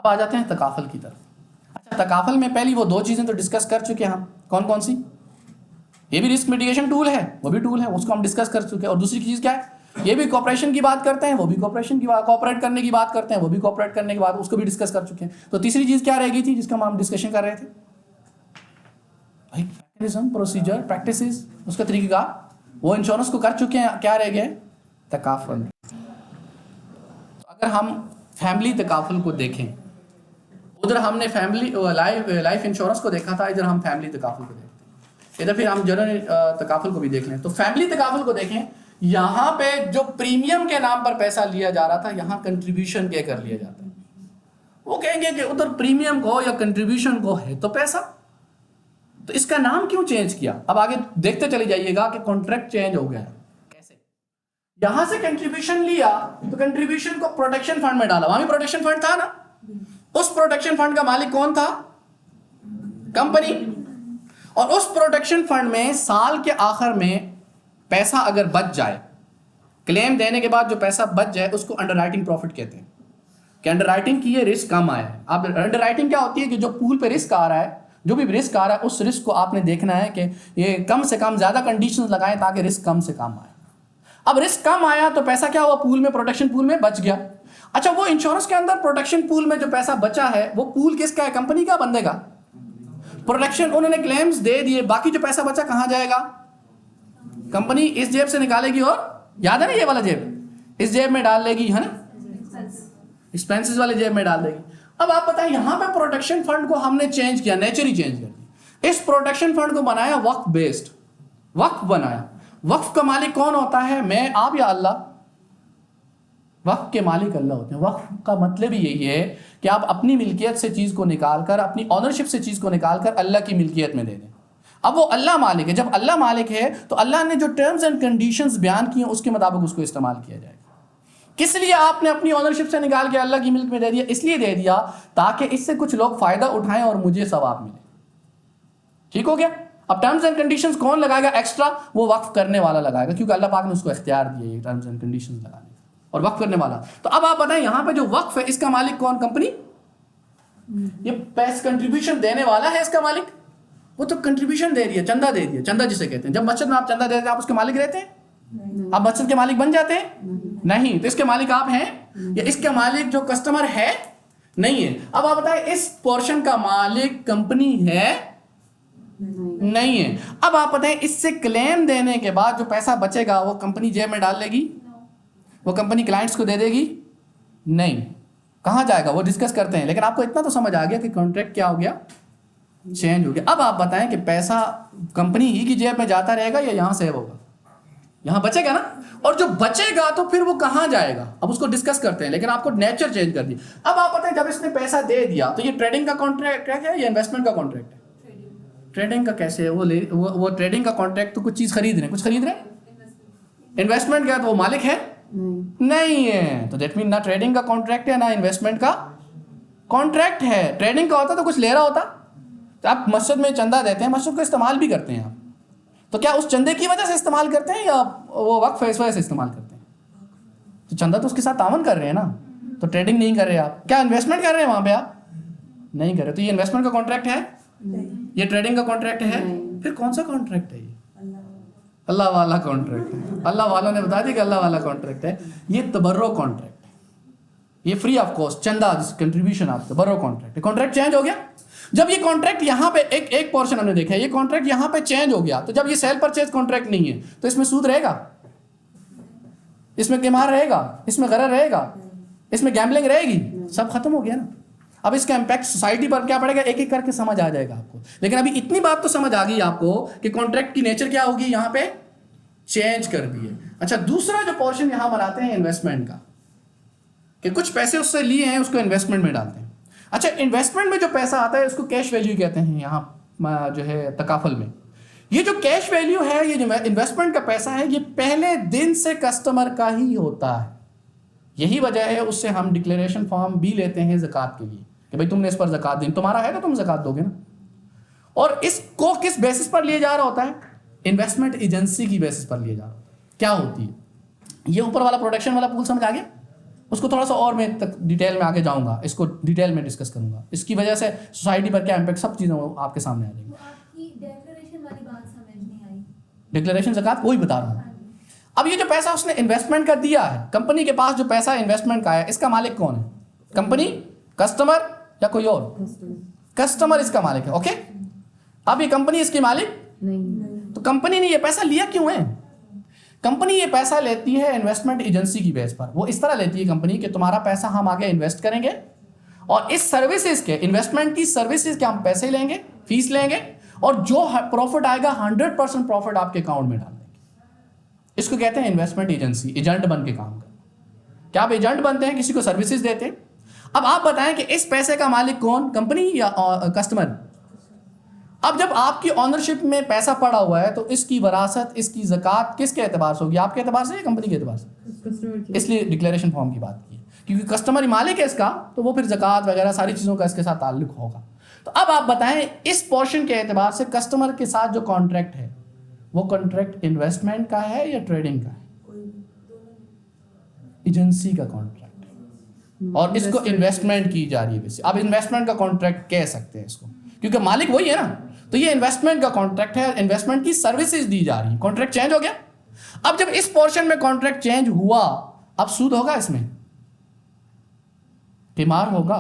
अब आ जाते हैं तकाफल की तरफ। अच्छा, तकाफल में पहली वो दो चीज़ें तो डिस्कस कर चुके हैं हम, कौन कौन सी? ये भी रिस्क मिटिगेशन टूल है, वो भी टूल है, उसको हम डिस्कस कर चुके हैं। और दूसरी चीज़ क्या है? ये भी कॉपरेशन की बात करते हैं, वो भी कॉपरेशन की बात, कॉपरेट करने की बात करते हैं, वो भी कॉपरेट करने की बात, उसको भी डिस्कस कर चुके हैं। तो तीसरी चीज़ क्या रह गई थी जिसका हम डिस्कशन कर रहे थे भाई? मैकेनिज्म, प्रोसीजर, प्रैक्टिसेस, उसका तरीका, वो इंश्योरेंस को कर चुके हैं। क्या रह गए? तकाफल। तो अगर हम फैमिली तकाफल को देखें, उधर हमने फैमिली लाइफ इंश्योरेंस को देखा था, इधर हम फैमिली तकाफल को देखते हैं। इधर फिर हम जनरल तकाफल को भी देख लें। तो फैमिली तकाफल को देखें, यहाँ पे जो प्रीमियम के नाम पर पैसा लिया जा रहा था, यहाँ कंट्रीब्यूशन के कर लिया जाता है। वो कहेंगे कि उधर प्रीमियम को या कंट्रीब्यूशन को है तो पैसा, तो इसका नाम क्यों चेंज किया? अब आगे देखते चले जाइएगा कि कॉन्ट्रैक्ट चेंज हो गया है। कैसे? यहां से कंट्रीब्यूशन लिया तो कंट्रीब्यूशन को प्रोटेक्शन फंड में डाला, वहां भी प्रोटेक्शन फंड था ना, उस प्रोटेक्शन फंड का मालिक कौन था? कंपनी। और उस प्रोटेक्शन फंड में साल के आखिर में पैसा अगर बच जाए, क्लेम देने के बाद जो पैसा बच जाए, उसको अंडरराइटिंग प्रॉफिट कहते हैं। कि अंडरराइटिंग की ये रिस्क कम आया है। अब अंडरराइटिंग क्या होती है? कि जो पूल पे रिस्क आ रहा है, जो भी रिस्क आ रहा है, उस रिस्क को आपने देखना है कि ये कम से कम, ज्यादा कंडीशंस लगाएं ताकि रिस्क कम से कम आए। अब रिस्क कम आया तो पैसा क्या हुआ? पूल में, प्रोटेक्शन पूल में बच गया। अच्छा, वो इंश्योरेंस के अंदर प्रोटेक्शन पूल में जो पैसा बचा है, वो पूल किसका है? कंपनी का, बंदे का? प्रोटेक्शन, उन्होंने क्लेम्स दे दिए, बाकी जो पैसा बचा कहां जाएगा? कंपनी इस जेब से निकालेगी, और याद है ना ये वाला जेब, इस जेब में डाल लेगी, है ना, एक्सपेंसेस वाले जेब में डाल देगी। अब आप बताएं, यहां पे प्रोटेक्शन फंड को हमने चेंज किया, नेचर ही चेंज कर दिया। इस प्रोटेक्शन फंड को बनाया वक्फ बेस्ड, वक्फ बनाया। वक्फ का मालिक कौन होता है? मैं, आप या अल्लाह? वक्फ के मालिक अल्लाह होते हैं। वक्फ का मतलब ही यही है कि आप अपनी मिल्कियत से चीज को निकालकर, अपनी ऑनरशिप से चीज को निकालकर अल्लाह की मिल्कियत में दे दें। अब वो अल्लाह मालिक है। जब अल्लाह मालिक है तो अल्लाह ने जो टर्म्स एंड कंडीशंस बयान किए, उसके मुताबिक उसको इस्तेमाल किया जाएगा। किस लिए आपने अपनी ऑनरशिप से निकाल के अल्लाह की मिल्क में दे दिया? इसलिए दे दिया ताकि इससे कुछ लोग फायदा उठाएं और मुझे सवाब मिले। ठीक हो गया? अब टर्म्स एंड कंडीशंस कौन लगाएगा एक्स्ट्रा? वो वक्फ करने वाला लगाएगा, क्योंकि अल्लाह पाक ने उसको इख्तियार दिया ये टर्म्स एंड कंडीशंस लगाने और वक्फ करने वाला। तो अब आप बताएं, यहां पे जो वक्फ है, इसका मालिक कौन? कंपनी। ये पैसा कंट्रीब्यूशन देने वाला है इसका मालिक। वो तो कंट्रीब्यूशन दे रही है, चंदा दे दिया, चंदा जिसे कहते हैं। जब मस्जिद में आप चंदा देते हैं, आप उसके मालिक रहते हैं? आप मस्जिद के मालिक बन जाते हैं? नहीं। तो इसके मालिक आप हैं, या इसके मालिक जो कस्टमर है? नहीं है। अब आप बताएं, इस पोर्शन का मालिक कंपनी है? नहीं है। अब आप बताएं, इससे क्लेम देने के बाद जो पैसा बचेगा वो कंपनी जेब में डाल लेगी? वो कंपनी क्लाइंट्स को दे देगी? नहीं। कहां जाएगा? वो डिस्कस करते हैं। लेकिन आपको इतना तो समझ आ गया कि कॉन्ट्रैक्ट क्या हो गया? चेंज हो गया। अब आप बताएं कि पैसा कंपनी ही की जेब में जाता रहेगा या यहां सेव होगा? यहां बचेगा ना। और जो बचेगा तो फिर वो कहां जाएगा? अब उसको डिस्कस करते हैं, लेकिन आपको नेचर चेंज कर दी। अब आप बताएं, जब इसने पैसा दे दिया तो ये ट्रेडिंग का कॉन्ट्रैक्ट है या इन्वेस्टमेंट का कॉन्ट्रैक्ट है? ट्रेडिंग का कैसे है? वो ट्रेडिंग का कॉन्ट्रैक्ट तो कुछ चीज खरीद रहे, कुछ खरीद रहे। इन्वेस्टमेंट क्या? तो वो मालिक है? नहीं है। तो दैट मीन ना ट्रेडिंग का कॉन्ट्रैक्ट है ना इन्वेस्टमेंट का कॉन्ट्रैक्ट है। ट्रेडिंग का होता तो कुछ ले रहा होता। तो आप मस्जिद में चंदा देते हैं, मस्जिद को इस्तेमाल भी करते हैं आप, तो क्या उस चंदे की वजह से इस्तेमाल करते हैं या वो वक्फ है इस वजह से इस्तेमाल करते हैं? तो चंदा तो उसके साथ तावन कर रहे हैं ना, तो ट्रेडिंग नहीं कर रहे आप। क्या इन्वेस्टमेंट कर रहे हैं वहां पे? आप नहीं कर रहे। तो ये इन्वेस्टमेंट का कॉन्ट्रैक्ट है? ये ट्रेडिंग का कॉन्ट्रैक्ट है? फिर कौन सा कॉन्ट्रैक्ट है ये? अल्लाह वाला कॉन्ट्रैक्ट है। अल्लाह वालों ने बता दिया कि अल्लाह वाला कॉन्ट्रैक्ट है। ये तबर्रो कॉन्ट्रैक्ट है, ये फ्री ऑफ कॉस्ट चंदा कंट्रीब्यूशन आप तबर्रो कॉन्ट्रैक्ट है। कॉन्ट्रैक्ट चेंज हो गया। जब ये कॉन्ट्रैक्ट यहाँ पे एक पोर्शन हमने देखा, ये कॉन्ट्रैक्ट यहाँ पे चेंज हो गया, तो जब ये सेल परचेज कॉन्ट्रैक्ट नहीं है तो इसमें सूद रहेगा, इसमें कीमार रहेगा, इसमें गरर रहेगा, इसमें गैम्बलिंग रहेगी, सब खत्म हो गया ना। अब इसका इंपैक्ट सोसाइटी पर क्या पड़ेगा, एक एक करके समझ आ जाएगा आपको। लेकिन अभी इतनी बात तो समझ आ गई आपको कि कॉन्ट्रैक्ट की नेचर क्या होगी, यहाँ पे चेंज कर दी है। अच्छा, दूसरा जो पोर्शन यहाँ बनाते हैं इन्वेस्टमेंट का, कि कुछ पैसे उससे लिए हैं उसको इन्वेस्टमेंट में डालते हैं। अच्छा, इन्वेस्टमेंट में जो पैसा आता है उसको कैश वैल्यू कहते हैं यहाँ जो है तकाफल में। ये जो कैश वैल्यू है, ये जो इन्वेस्टमेंट का पैसा है, ये पहले दिन से कस्टमर का ही होता है। यही वजह है उससे हम डिक्लेरेशन फॉर्म भी लेते हैं ज़कात के लिए कि भाई तुमने इस पर ज़कात दी, तुम्हारा है तो तुम ज़कात दोगे ना। और इसको किस बेसिस पर लिया जा रहा होता है? इन्वेस्टमेंट एजेंसी की बेसिस पर लिया जा रहा होता है। क्या होती है ये ऊपर वाला प्रोडक्शन वाला पूल? समझ आ गया? उसको थोड़ा सा और मैं तक डिटेल में आगे जाऊंगा, इसको डिटेल में डिस्कस करूंगा, इसकी वजह से सोसाइटी पर क्या इम्पैक्ट, सब चीज़ें आपके सामने आ जाएंगी। आपकी डिक्लेरेशन वाली बात समझ नहीं आई। डिक्लेरेशन ज़कात वही बता रहा हूँ। अब ये जो पैसा उसने इन्वेस्टमेंट का दिया है, कंपनी के पास जो पैसा इन्वेस्टमेंट का है, इसका मालिक कौन है? कंपनी, कस्टमर या कोई और? कस्टमर इसका मालिक है। ओके, अब ये कंपनी इसकी मालिक नहीं। तो कंपनी ने ये पैसा लिया क्यों है? कंपनी ये पैसा लेती है इन्वेस्टमेंट एजेंसी की बेस पर। वो इस तरह लेती है कंपनी कि तुम्हारा पैसा हम आगे इन्वेस्ट करेंगे और इस सर्विसेज के, इन्वेस्टमेंट की सर्विसेज के हम पैसे लेंगे, फीस लेंगे और जो प्रॉफिट आएगा 100% प्रॉफिट आपके अकाउंट में डाल देंगे। इसको कहते हैं इन्वेस्टमेंट एजेंसी, एजेंट बन के काम करना। क्या आप एजेंट बनते हैं, किसी को सर्विसेज देते हैं? अब आप बताएं कि इस पैसे का मालिक कौन, कंपनी या कस्टमर? अब जब आपकी ऑनरशिप में पैसा पड़ा हुआ है तो इसकी वरासत, इसकी ज़कात किसके एतबार से होगी? आपके एतबार से या कंपनी के एतबार से? इसलिए डिक्लेरेशन फॉर्म की बात की, क्योंकि कस्टमर ही मालिक है इसका, तो वो फिर ज़कात वगैरह सारी चीज़ों का इसके साथ ताल्लुक होगा। तो अब आप बताएं इस पोर्शन के एतबार से कस्टमर के साथ जो कॉन्ट्रैक्ट है, वो कॉन्ट्रैक्ट इन्वेस्टमेंट का है या ट्रेडिंग का है? एजेंसी का कॉन्ट्रैक्ट है और इसको इन्वेस्टमेंट की जा रही है वैसे। अब इन्वेस्टमेंट का कॉन्ट्रैक्ट कह सकते हैं इसको, क्योंकि मालिक वही है ना। तो ये इन्वेस्टमेंट का कॉन्ट्रैक्ट है, इन्वेस्टमेंट की सर्विसेज दी जा रही है, कॉन्ट्रैक्ट चेंज हो गया। अब जब इस पोर्शन में कॉन्ट्रैक्ट चेंज हुआ, अब सूद होगा इसमें, तिमार होगा,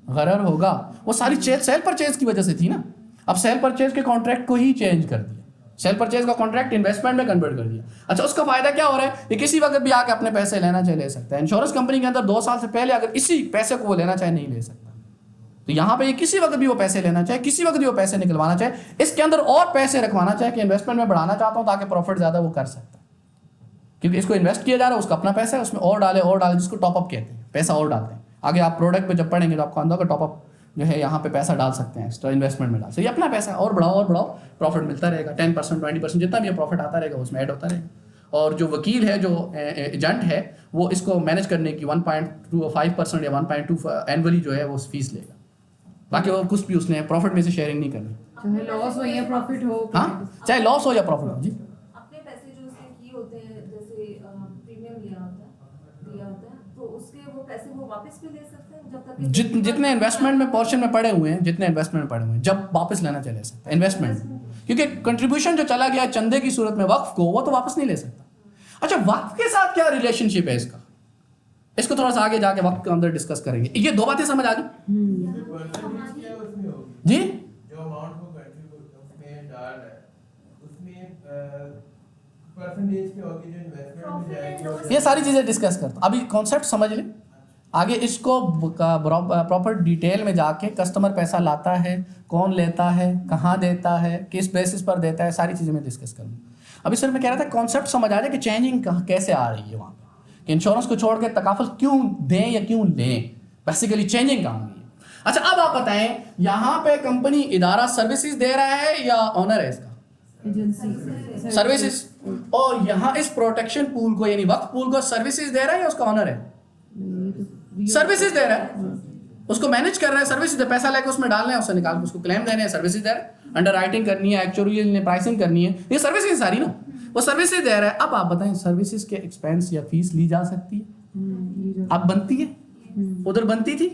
गरर होगा, वो सारी सेल परचेज की वजह से थी ना। अब सेल परचेज के कॉन्ट्रैक्ट को ही चेंज कर दिया, सेल परचेज का कॉन्ट्रैक्ट इन्वेस्टमेंट में कन्वर्ट कर दिया। अच्छा, उसका फायदा क्या हो रहा है? ये किसी वक्त भी आके अपने पैसे लेना चाहे ले सकता है। इंश्योरेंस कंपनी के अंदर 2 साल से पहले अगर इसी पैसे को वो लेना चाहे नहीं ले सकता। तो यहाँ पे ये किसी वक्त भी वो पैसे लेना चाहे, किसी वक्त भी वो पैसे निकलवाना चाहे, इसके अंदर और पैसे रखवाना चाहे कि इन्वेस्टमेंट में बढ़ाना चाहता हूँ ताकि प्रॉफिट ज़्यादा वो कर सकता है, क्योंकि इसको इन्वेस्ट किया जा रहा है, उसका अपना पैसा है, उसमें और डाले, जिसको टॉपअप कहते हैं, पैसा और डालते हैं। आगे आप प्रोडक्ट पे जब पढ़ेंगे तो आपको अंदर का टॉपअप जो है यहाँ पे पैसा डाल सकते हैं, एक्स्ट्रा इन्वेस्टमेंट में डाल सकते हैं। ये अपना पैसा और बढ़ाओ, प्रॉफिट मिलता रहेगा, 10% 20% जितना भी प्रॉफिट आता रहेगा उसमें ऐड होता रहेगा। और जो वकील है, जो एजेंट है, वो इसको मैनेज करने की 1.25% या 1.2 एनुअली जो है वो फीस लेगा। बाकी वो कुछ भी उसने प्रॉफिट में से शेयरिंग नहीं करनी, चाहे लॉस हो या प्रॉफिट हो। हाँ, चाहे लॉस हो या प्रॉफिट हो। जी, अपने पैसे जो उसने किए होते हैं, जैसे प्रीमियम दिया होता है, तो उसके वो पैसे वो वापस भी ले सकते हैं जब तक जितने इन्वेस्टमेंट में पोर्शन में पड़े हुए हैं, जब वापस लेना चले सकता है इन्वेस्टमेंट, क्योंकि कंट्रीब्यूशन जो चला गया चंदे की सूरत में वक्फ को, वो तो वापस नहीं ले सकता। अच्छा, वक्फ के साथ क्या रिलेशनशिप है इसका? इसको थोड़ा सा आगे जाके वक्त के अंदर डिस्कस करेंगे। ये 2 बातें समझ आ गई जी? जो अमाउंट को उसमें डाल है, उसमें परसेंटेज क्या होगी जो इन्वेस्टमेंट में जाएगी? ये सारी चीज़ें डिस्कस करते, अभी कॉन्सेप्ट समझ ले। आगे इसको प्रॉपर डिटेल में जाके कस्टमर पैसा लाता है, कौन लेता है, कहाँ देता है, किस बेसिस पर देता है, सारी चीज़ें मैं डिस्कस करूँगा। अभी सर मैं कह रहा था कॉन्सेप्ट समझ आ जाए कि चेंजिंग कैसे आ रही है वहाँ पर, कि इंश्योरेंस को छोड़ के तकाफल क्यों दें या क्यों लें, बेसिकली चेंजिंग कहाँ हुई है। अच्छा, अब आप बताएं यहाँ पे कंपनी इदारा सर्विसेज दे रहा है या ऑनर है इसका? Agency services. और यहाँ इस प्रोटेक्शन पूल को यानी वक्फ पूल को सर्विसेज दे रहा है या उसका ऑनर है? सर्विसेज दे रहा है, उसको मैनेज कर रहा है, सर्विसेज दे, पैसा लेकर उसमें डालना है, उससे निकाल के उसको क्लेम देने हैं, सर्विसेज दे रहा है, अंडर राइटिंग करनी है, एक्चुअली ने प्राइसिंग करनी है, ये सर्विसेज सारी ना, वो सर्विसेज दे रहा है। अब आप बताएं सर्विसेज के एक्सपेंस या फीस ली जा सकती है? अब बनती है, उधर बनती थी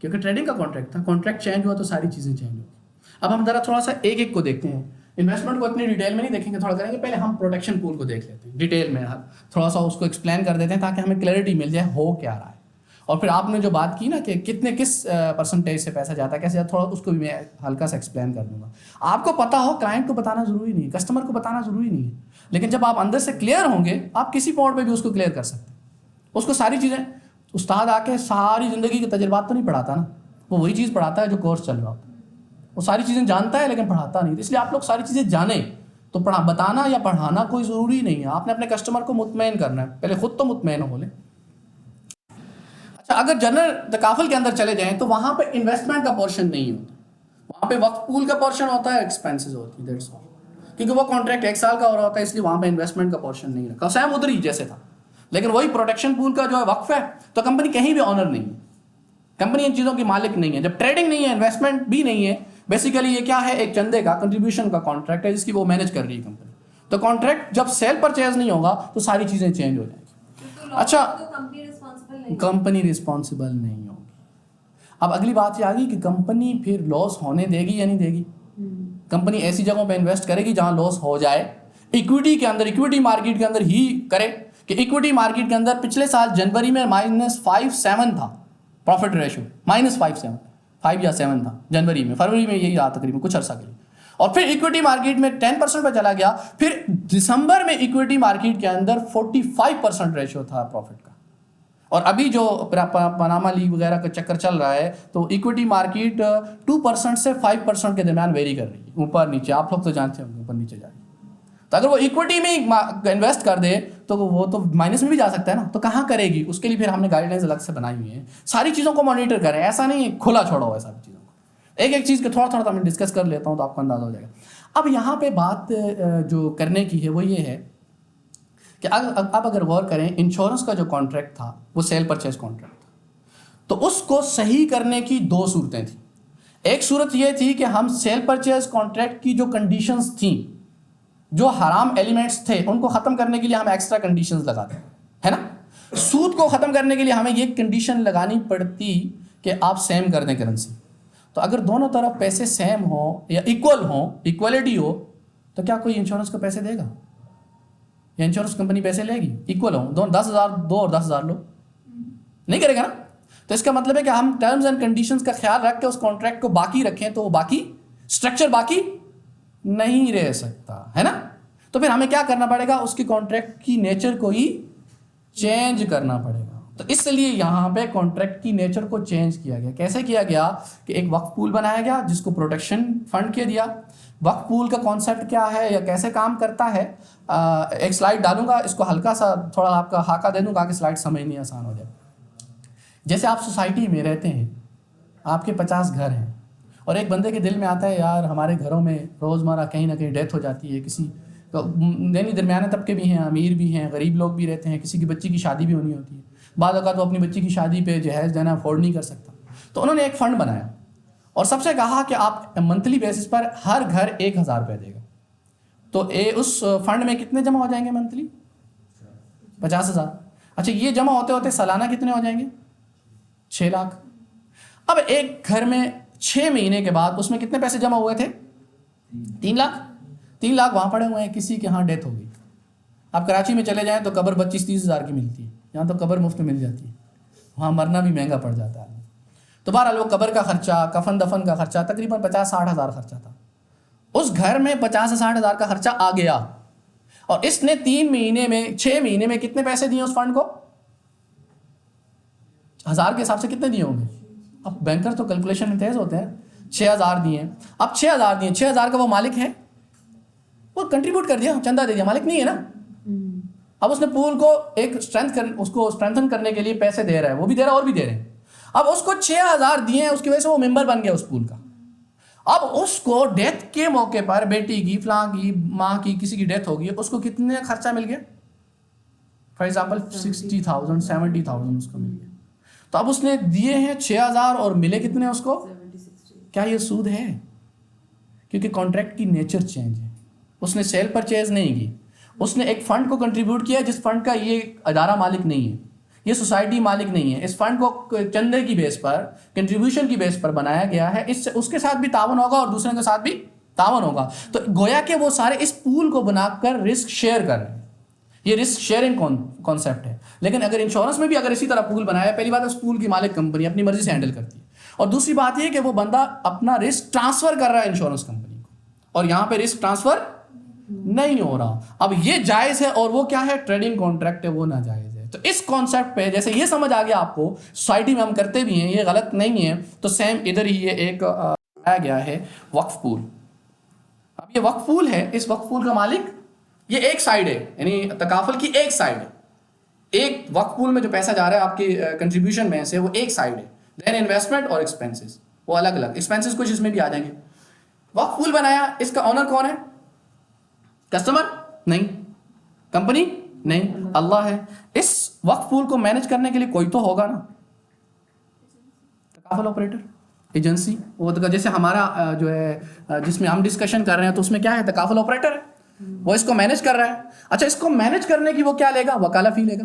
क्योंकि ट्रेडिंग का कॉन्ट्रैक्ट था, कॉन्ट्रैक्ट चेंज हुआ तो सारी चीज़ें चेंज होगी। अब हम जरा थोड़ा सा एक एक को देखते हैं, इन्वेस्टमेंट को इतनी डिटेल में नहीं देखेंगे, थोड़ा करेंगे, पहले हम प्रोटेक्शन पूल को देख लेते हैं डिटेल में, थोड़ा सा उसको एक्सप्लेन कर देते हैं ताकि हमें क्लैरिटी मिल जाए हो क्या रहा है। और फिर आपने जो बात की ना कि किस परसेंटेज से पैसा जाता है, कैसे जाता, थोड़ा उसको भी मैं हल्का सा एक्सप्लेन कर दूंगा। आपको पता हो, क्लाइंट को बताना ज़रूरी नहीं है, कस्टमर को बताना ज़रूरी नहीं है, लेकिन जब आप अंदर से क्लियर होंगे, आप किसी पॉइंट पे भी उसको क्लियर कर सकते हैं। उसको सारी चीज़ें, उस्ताद आके सारी ज़िंदगी के तजुर्बात तो नहीं पढ़ाता ना, वो वही चीज़ पढ़ाता है जो कोर्स चल रहा होता है। वो सारी चीज़ें जानता है लेकिन पढ़ाता नहीं, इसलिए आप लोग सारी चीज़ें जाने तो बताना या पढ़ाना कोई ज़रूरी नहीं है। आपने अपने कस्टमर को मुतमईन करना है, पहले खुद तो मुतमईन हो बोले। अच्छा, अगर जनरल तकाफुल के अंदर चले जाएं तो वहाँ पे इन्वेस्टमेंट का पोर्शन नहीं होता, वहाँ पे वक्त पूल का पोर्शन होता है, एक्सपेंसेस होती है, दैट्स ऑल, क्योंकि वो कॉन्ट्रैक्ट 1 साल का हो रहा होता है, इसलिए वहाँ पे इन्वेस्टमेंट का पोर्शन नहीं रखा, सेम उधर ही जैसे था। लेकिन वही प्रोटेक्शन पूल का जो है वक्फ है, तो कंपनी कहीं भी ऑनर नहीं है, कंपनी इन चीज़ों की मालिक नहीं है। जब ट्रेडिंग नहीं है, इन्वेस्टमेंट भी नहीं है, बेसिकली ये क्या है, एक चंदे का कंट्रीब्यूशन का कॉन्ट्रैक्ट है जिसकी वो मैनेज कर रही है कंपनी। तो कॉन्ट्रैक्ट जब सेल परचेज नहीं होगा तो सारी चीज़ें चेंज हो जाएंगी। अच्छा, तो कंपनी रिस्पांसिबल कंपनी रिस्पॉन्सिबल नहीं होगी। अब अगली बात ये आ गई कि कंपनी फिर लॉस होने देगी या नहीं देगी। कंपनी ऐसी जगहों पे इन्वेस्ट करेगी जहां लॉस हो जाए, इक्विटी के अंदर, इक्विटी मार्केट के अंदर ही करे कि इक्विटी मार्केट के अंदर पिछले साल जनवरी में -57 था प्रॉफिट रेशियो, -57, 5 या 7 था जनवरी में, फरवरी में यही रहा तकरीबन कुछ अर्सा के लिए, और फिर इक्विटी मार्केट में 10% पर चला गया, फिर दिसंबर में इक्विटी मार्केट के अंदर 45% रेशियो था प्रॉफिट का। और अभी जो पनामा लीग वगैरह का चक्कर चल रहा है तो इक्विटी मार्केट 2% से 5% के दरमियान वेरी कर रही है, ऊपर नीचे, आप लोग तो जानते होंगे ऊपर नीचे जा रही है। तो अगर वो इक्विटी में इन्वेस्ट कर दे तो वो तो माइनस में भी जा सकता है ना, तो कहाँ करेगी, उसके लिए फिर हमने गाइडलाइंस अलग से बनाई हुई है। सारी चीज़ों को मॉनिटर करें, ऐसा नहीं खुला छोड़ो है सारी चीज़ों को, एक एक चीज़ को थोड़ा थोड़ा मैं डिस्कस कर लेता हूँ तो आपको अंदाजा हो जाएगा। अब यहाँ पे बात जो करने की है वो ये है कि अब अगर गौर करें, इंश्योरेंस का जो कॉन्ट्रैक्ट था वो सेल परचेज कॉन्ट्रैक्ट था, तो उसको सही करने की 2 सूरतें थी। एक सूरत ये थी कि हम सेल परचेज कॉन्ट्रैक्ट की जो कंडीशंस थी, जो हराम एलिमेंट्स थे, उनको ख़त्म करने के लिए हम एक्स्ट्रा कंडीशंस लगाते है ना। सूद को ख़त्म करने के लिए हमें ये कंडीशन लगानी पड़ती कि आप सेम कर दें करेंसी। तो अगर दोनों तरफ पैसे सेम हो या इक्वल हो, इक्वलिटी हो, तो क्या कोई इंश्योरेंस को पैसे देगा या इंश्योरेंस कंपनी पैसे लेगी? इक्वल हो, दोनों 10,000 दो और 10,000 लो, नहीं करेगा ना। तो इसका मतलब है कि हम टर्म्स एंड कंडीशंस का ख्याल रख के उस कॉन्ट्रैक्ट को बाकी रखें तो वो बाकी स्ट्रक्चर बाकी नहीं रह सकता है ना। तो फिर हमें क्या करना पड़ेगा, उसकी कॉन्ट्रैक्ट की नेचर को ही चेंज करना पड़ेगा। तो इसलिए यहाँ पे कॉन्ट्रैक्ट की नेचर को चेंज किया गया। कैसे किया गया कि एक वक्फ पूल बनाया गया जिसको प्रोटेक्शन फंड के दिया। वक्फ पूल का कॉन्सेप्ट क्या है या कैसे काम करता है, एक स्लाइड डालूंगा, इसको हल्का सा थोड़ा आपका खाका दे दूंगा कि स्लाइड समझनी आसान हो जाए। जैसे आप सोसाइटी में रहते हैं, आपके 50 घर हैं और एक बंदे के दिल में आता है यार हमारे घरों में रोज़मर्रा कहीं ना कहीं डेथ हो जाती है, किसी यानी दरमियाने तबके भी हैं, अमीर भी हैं, गरीब लोग भी रहते हैं, किसी की बच्ची की शादी भी होनी होती है, बाद अवत वो अपनी बच्ची की शादी पे जहेज़ देना अफोर्ड नहीं कर सकता। तो उन्होंने एक फ़ंड बनाया और सबसे कहा कि आप मंथली बेसिस पर हर घर 1,000 रुपये देगा। तो उस फंड में कितने जमा हो जाएंगे मंथली? 50,000। अच्छा, ये जमा होते होते सालाना कितने हो जाएंगे? 6 लाख। अब एक घर में 6 महीने के बाद उसमें कितने पैसे जमा हुए थे? 3 लाख। 3 लाख वहाँ पड़े हुए हैं, किसी के यहाँ डेथ हो गई। आप कराची में चले जाएं तो कब्र 25-30 हज़ार की मिलती है, यहाँ तो कब्र मुफ्त मिल जाती है, वहाँ मरना भी महंगा पड़ जाता है। तो बहरहाल वो कब्र का खर्चा, कफन दफन का खर्चा, तकरीबन 50-60 हज़ार खर्चा था। उस घर में 50 से 60 हज़ार का खर्चा आ गया और इसने 6 महीने में कितने पैसे दिए उस फंड को? 1000 के हिसाब से कितने दिए होंगे? अब बैंकर तो कैलकुलेशन में तेज होते हैं। 6000 दिए। अब 6000 दिए, 6000 का वो मालिक है, वो कंट्रीब्यूट कर दिया, चंदा दे दिया, मालिक नहीं है ना। अब उसने पूल को उसको स्ट्रेंथन करने के लिए पैसे दे रहा है, वो भी दे रहा है और भी दे रहे हैं। अब उसको 6000 दिए हैं, उसकी वजह से वो मेंबर बन गया उस पूल का। अब उसको डेथ के मौके पर बेटी की, फलां की, माँ की, किसी की डेथ होगी, उसको कितने खर्चा मिल गया? फॉर एग्जाम्पल 60,000 70,000 उसको मिल गया। तो अब उसने दिए हैं 6000 और मिले कितने उसको? क्या ये सूद है? क्योंकि कॉन्ट्रैक्ट की नेचर चेंज है। उसने सेल परचेज नहीं की, उसने एक फंड को कंट्रीब्यूट किया जिस फंड का ये अदारा मालिक नहीं है, ये सोसाइटी मालिक नहीं है। इस फंड को चंदे की बेस पर, कंट्रीब्यूशन की बेस पर बनाया गया है। इससे उसके साथ भी तावन होगा और दूसरे के साथ भी तावन होगा। तो गोया के वो सारे इस पूल को बनाकर रिस्क शेयर कर रहे हैं। ये रिस्क शेयरिंग कॉन्सेप्ट है। लेकिन अगर इंश्योरेंस में भी अगर इसी तरह पूल बनाया, पहली बात उस पूल की मालिक कंपनी अपनी मर्जी से हैंडल करती है, और दूसरी बात ये कि वो बंदा अपना रिस्क ट्रांसफर कर रहा है इंश्योरेंस कंपनी को, और यहाँ पे रिस्क ट्रांसफर नहीं हो रहा। अब ये जायज़ है और वो क्या है? ट्रेडिंग कॉन्ट्रैक्ट है, वो नाजायज़ है। तो इस कॉन्सेप्ट पे जैसे ये समझ आ गया आपको, सोसाइटी में हम करते भी हैं, ये गलत नहीं है, तो सेम इधर ही ये एक आया गया है वक्फ पूल। अब ये वक्फ पूल है, इस वक्फ पूल का मालिक ये एक साइड है, यानी तकाफल की एक साइड है। एक वक्फ पूल में जो पैसा जा रहा है आपकी कंट्रीब्यूशन में से, वो एक साइड है। देन इन्वेस्टमेंट और एक्सपेंसेस, वो अलग अलग। एक्सपेंसेस कुछ इसमें भी आ जाएंगे। वक्फ पूल बनाया, इसका ऑनर कौन है? कस्टमर नहीं, कंपनी नहीं, अल्लाह है। इस वक्फ पूल को मैनेज करने के लिए कोई तो होगा ना, तकाफल ऑपरेटर, एजेंसी। वो तो जैसे हमारा जो है जिसमें हम डिस्कशन कर रहे हैं, तो उसमें क्या है? तकाफल ऑपरेटर है, वो इसको मैनेज कर रहा है। अच्छा, इसको मैनेज करने की वो क्या लेगा? वकाला फी लेगा।